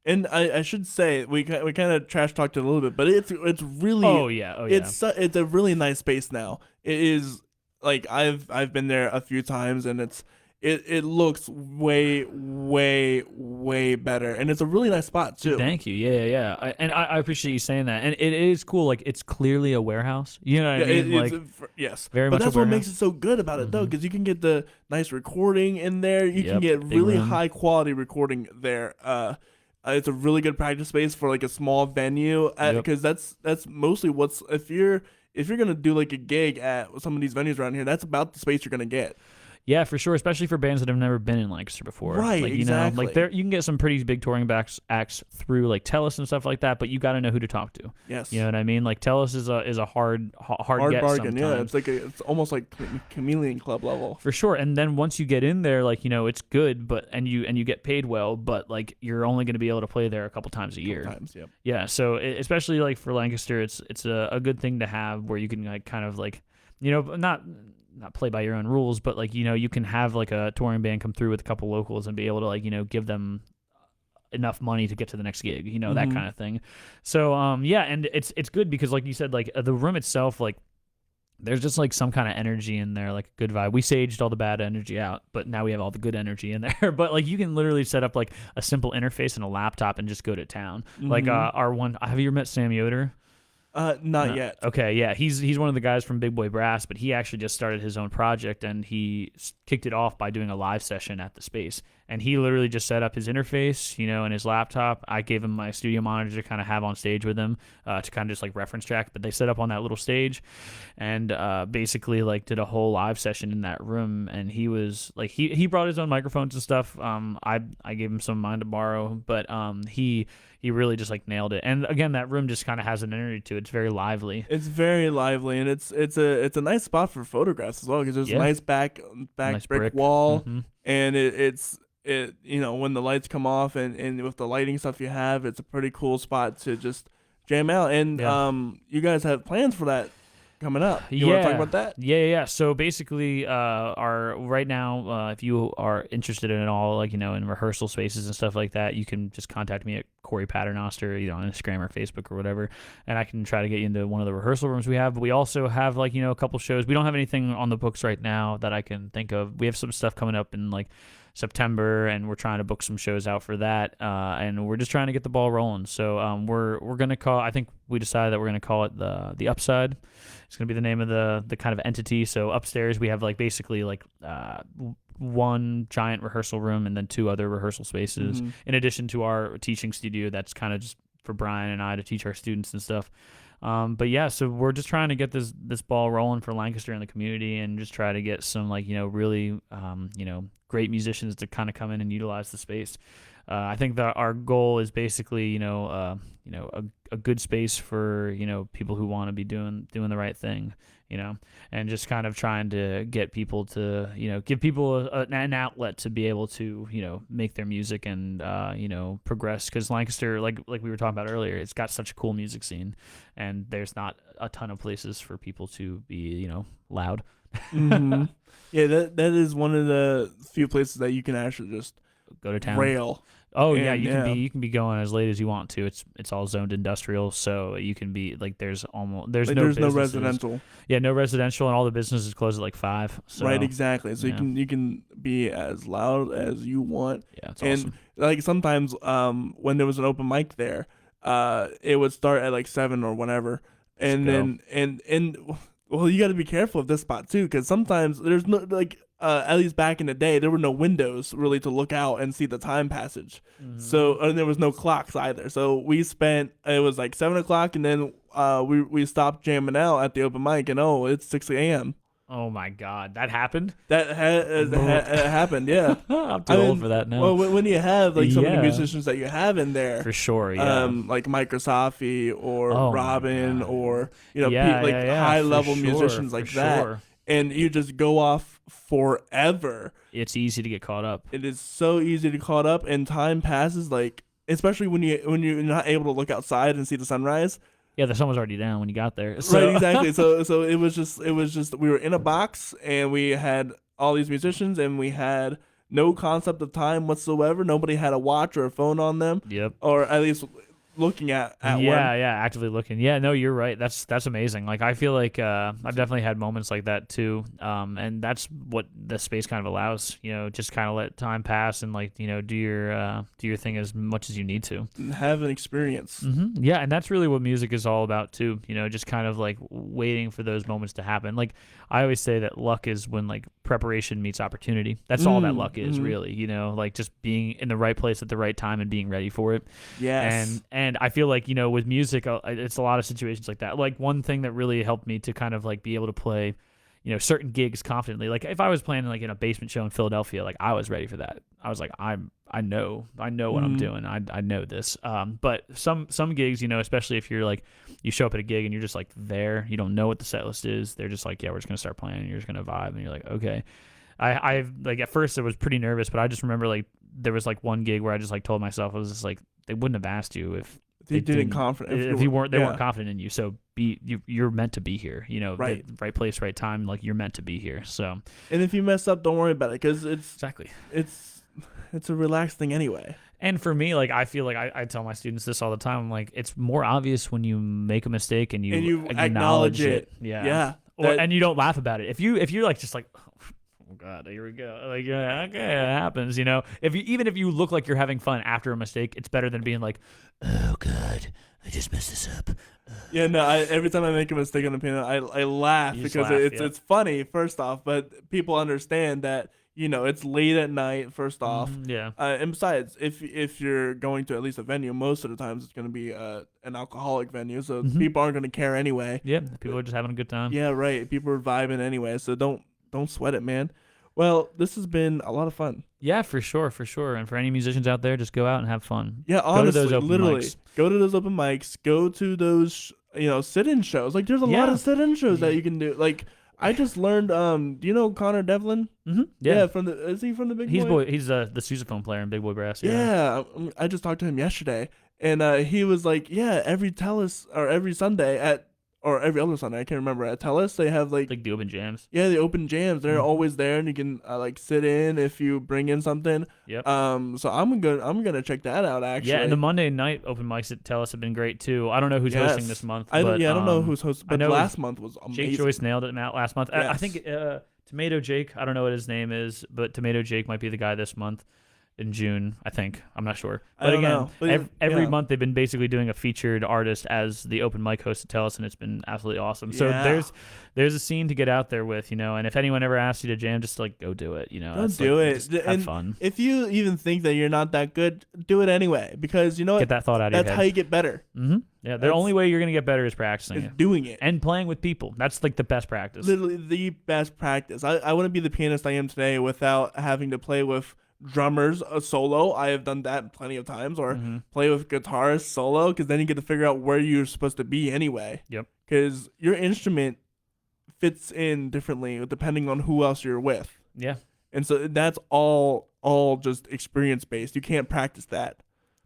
And I should say we kind of trash talked it a little bit, but it's really it's a really nice space now. It is, like, I've been there a few times, and it looks way better, and it's a really nice spot too. Thank you. Yeah. I appreciate you saying that, and it is cool. Like it's clearly a warehouse. You know what I mean? Yes, very but much. That's what makes it so good about it, though, because you can get the nice recording in there. You can get really high quality recording there. It's a really good practice space for like a small venue, because that's mostly what's if you're gonna do like a gig at some of these venues around here, that's about the space you're gonna get. Yeah, for sure, especially for bands that have never been in Lancaster before. Right, like, you exactly. know, like you can get some pretty big touring acts through like Tellus and stuff like that, but you got to know who to talk to. Yes, you know what I mean. Like Tellus is a hard get bargain. Sometimes. Yeah, it's almost like Chameleon Club level for sure. And then once you get in there, like, you know, it's good, but and you get paid well, but like you're only going to be able to play there a couple times a year. Yeah, so especially like for Lancaster, it's a good thing to have where you can like kind of like, you know, not play by your own rules, but like, you know, you can have like a touring band come through with a couple locals and be able to like, you know, give them enough money to get to the next gig, you know, that kind of thing. So yeah, and it's good because like you said, like the room itself, like there's just like some kind of energy in there, like a good vibe. We saged all the bad energy out, but now we have all the good energy in there. But like you can literally set up like a simple interface and a laptop and just go to town. Like our one, have you ever met Sam Yoder? Not yet. Okay, yeah, he's one of the guys from Big Boy Brass, but he actually just started his own project, and he kicked it off by doing a live session at the space. And he literally just set up his interface, you know, and his laptop. I gave him my studio monitor to kind of have on stage with him to kind of just like reference track. But they set up on that little stage, and basically like did a whole live session in that room. And he was like, he brought his own microphones and stuff. I gave him some of mine to borrow, but he really just like nailed it. And again, that room just kind of has an energy to it. It's very lively. It's very lively, and it's a nice spot for photographs as well, because there's a nice back nice brick wall, and it's you know, when the lights come off and with the lighting stuff you have, it's a pretty cool spot to just jam out. And you guys have plans for that coming up. You want to talk about that? Yeah. So basically, our right now, if you are interested in it all, like, you know, in rehearsal spaces and stuff like that, you can just contact me at Cory Paternoster, you know, on Instagram or Facebook or whatever, and I can try to get you into one of the rehearsal rooms we have. But we also have like, you know, a couple shows. We don't have anything on the books right now that I can think of. We have some stuff coming up in like September, and we're trying to book some shows out for that, and we're just trying to get the ball rolling. So we're gonna call, I think we decided that we're gonna call it the Upside. It's gonna be the name of the kind of entity. So upstairs we have like basically like one giant rehearsal room and then 2 other rehearsal spaces, in addition to our teaching studio that's kind of just for Brian and I to teach our students and stuff. But yeah, so we're just trying to get this ball rolling for Lancaster and the community, and just try to get some like really great musicians to kind of come in and utilize the space. I think that our goal is basically a good space for people who want to be doing the right thing, and just kind of trying to get people to give people an outlet to be able to make their music and progress, because Lancaster, like we were talking about earlier, it's got such a cool music scene, and there's not a ton of places for people to be loud. Mm-hmm. Yeah, that is one of the few places that you can actually just go to town. Rail. Oh yeah, you can be going as late as you want to. It's all zoned industrial, so you can be like there's no residential. Yeah, no residential, and all the businesses close at like 5. So, right, exactly. So you can be as loud as you want. Yeah, it's awesome. Like sometimes when there was an open mic there, it would start at like 7 or whatever, and then well, you got to be careful of this spot too, because sometimes there's no at least back in the day, there were no windows really to look out and see the time passage. Mm-hmm. So, and there was no clocks either. So it was like 7 o'clock, and then we stopped jamming out at the open mic, and it's 6 a.m. Oh my God, that happened? That happened, yeah. I'm too old for that now. Well, when you have like some of the musicians that you have in there, for sure, yeah. Like Mike Rasafi or Robin or high level musicians like that. Sure. And you just go off forever. It's easy to get caught up. It is so easy to get caught up, and time passes, like, especially when you're not able to look outside and see the sunrise. Yeah, the sun was already down when you got there. So. Right, exactly. So it was just we were in a box, and we had all these musicians, and we had no concept of time whatsoever. Nobody had a watch or a phone on them. Yep. Or at least looking at one. Yeah, actively looking. Yeah, no, you're right. That's amazing. Like, I feel like I've definitely had moments like that too. And that's what the space kind of allows. Just kind of let time pass and do your thing as much as you need to. Have an experience. Mm-hmm. Yeah, and that's really what music is all about too. Just kind of like waiting for those moments to happen. Like I always say that luck is when like preparation meets opportunity. That's all that luck is, really. Like just being in the right place at the right time and being ready for it. Yes. And I feel like, with music, it's a lot of situations like that. Like one thing that really helped me to kind of like be able to play, certain gigs confidently. Like if I was playing like in a basement show in Philadelphia, like I was ready for that. I was like, I know what I'm doing. I know this. But some gigs, especially if you're like, you show up at a gig and you're just like there, you don't know what the set list is. They're just like, yeah, we're just going to start playing and you're just going to vibe. And you're like, okay. I like at first I was pretty nervous, but I just remember like there was like one gig where I just like told myself, I was just like, they wouldn't have asked you if they didn't confident if you weren't confident in you. So you're meant to be here. Right. Right place, right time. Like you're meant to be here. So. And if you mess up, don't worry about it, because exactly it's a relaxed thing anyway. And for me, like I feel like I tell my students this all the time. I'm like, it's more obvious when you make a mistake and you acknowledge it. Yeah. And you don't laugh about it. If you're like just like, oh God, here we go. Like, yeah, okay, it happens. If you look like you're having fun after a mistake, it's better than being like, oh God, I just messed this up. Yeah, no. Every time I make a mistake on the piano, I laugh because it's funny first off, but people understand that it's late at night first off. Yeah. And besides, if you're going to at least a venue, most of the times it's going to be an alcoholic venue, so people aren't going to care anyway. Yeah, people are just having a good time. Yeah, right. People are vibing anyway, so don't sweat it, man. Well, this has been a lot of fun. Yeah, for sure. And for any musicians out there, just go out and have fun. Yeah, honestly, go to those go to those open mics. Go to those, sit-in shows. Like, there's a lot of sit-in shows that you can do. Like, I just learned. Do you know Connor Devlin? Mm-hmm. Yeah. Is he from the Big Boy? He's the sousaphone player in Big Boy Brass. Yeah. I just talked to him yesterday, and he was like, yeah, every Sunday or every other Sunday, I can't remember. At Tellus, they have like the open jams. Yeah, the open jams. They're always there, and you can like sit in if you bring in something. Yep. So I'm gonna check that out actually. Yeah, and the Monday night open mics at Tellus have been great too. I don't know who's hosting this month. I don't know who's hosting, but last month was amazing. Jake Joyce nailed it last month. Yes. I think Tomato Jake. I don't know what his name is, but Tomato Jake might be the guy this month. in June, I think. I'm not sure. I But don't again, know. But every yeah. month they've been basically doing a featured artist as the open mic host to TELUS, and it's been absolutely awesome. So Yeah. there's a scene to get out there with, and if anyone ever asks you to jam, just like go do it. Don't That's do like, it. just have And fun. if you even think that you're not that good, do it anyway. Because you know what? Get that thought out of That's your how head. you get better. Mm-hmm. Yeah, the That's- only way you're gonna get better is practicing Is it doing it. and playing with people. That's like the best practice. Literally the best practice. I wouldn't be the pianist I am today without having to play with drummers solo. I have done that plenty of times, or Mm-hmm. play with guitarists solo, because then you get to figure out where you're supposed to be anyway. Yep. Because your instrument fits in differently depending on who else you're with, Yeah, and so that's all just experience based. You can't practice that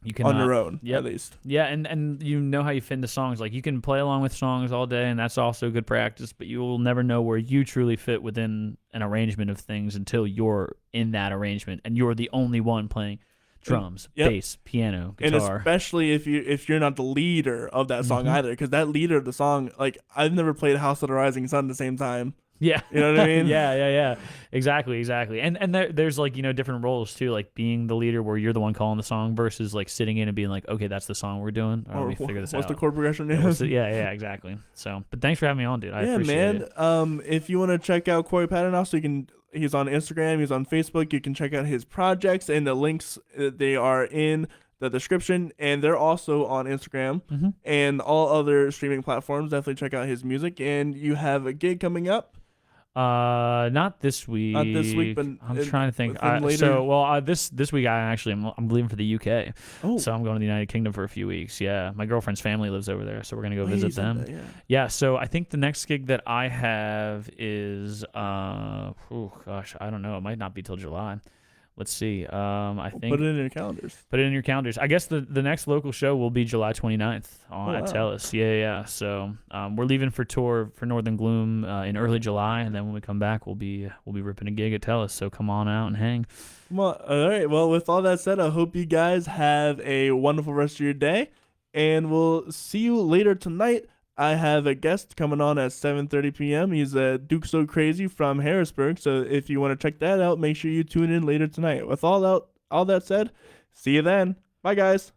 you can on your own, Yep. at least. Yeah, and you know how you fit into songs. Like you can play along with songs all day, and that's also good practice. But you will never know where you truly fit within an arrangement of things until you're in that arrangement, and you're the only one playing drums, Yep. bass, piano, And guitar. especially if you're not the leader of that song Mhm. either, because that leader of the song, like I've never played House of the Rising Sun at the same time. Yeah, You know what I mean? yeah. Exactly. And there's like different roles too, like being the leader where you're the one calling the song versus like sitting in and being like, okay, that's the song we're doing. All right, Or let me figure this what's out. the chord progression? Yeah, exactly. So, but thanks for having me on, dude. I Yeah, appreciate man. it. If you want to check out Cory Paternoster, he's on Instagram, he's on Facebook. You can check out his projects, and the links they are in the description, and they're also on Instagram Mhm. and all other streaming platforms. Definitely check out his music. And you have a gig coming up. Not this week. Not this week, but I'm trying to think. within later- This week I'm leaving for the UK, Oh, so I'm going to the United Kingdom for a few weeks. Yeah, my girlfriend's family lives over there, so we're gonna go wait, visit you said them. that, yeah. Yeah, so I think the next gig that I have is I don't know. It might not be till July. Let's see. I think Put it in your calendars. put it in your calendars. I guess the next local show will be July 29th at wow. TELUS. Yeah. So we're leaving for tour for Northern Gloom in early July, and then when we come back, we'll be ripping a gig at TELUS. So come on out and hang. Well, all right. Well, with all that said, I hope you guys have a wonderful rest of your day, and we'll see you later tonight. I have a guest coming on at 7:30 p.m. He's Duke So Crazy from Harrisburg. So if you want to check that out, make sure you tune in later tonight. With all that said, see you then. Bye, guys.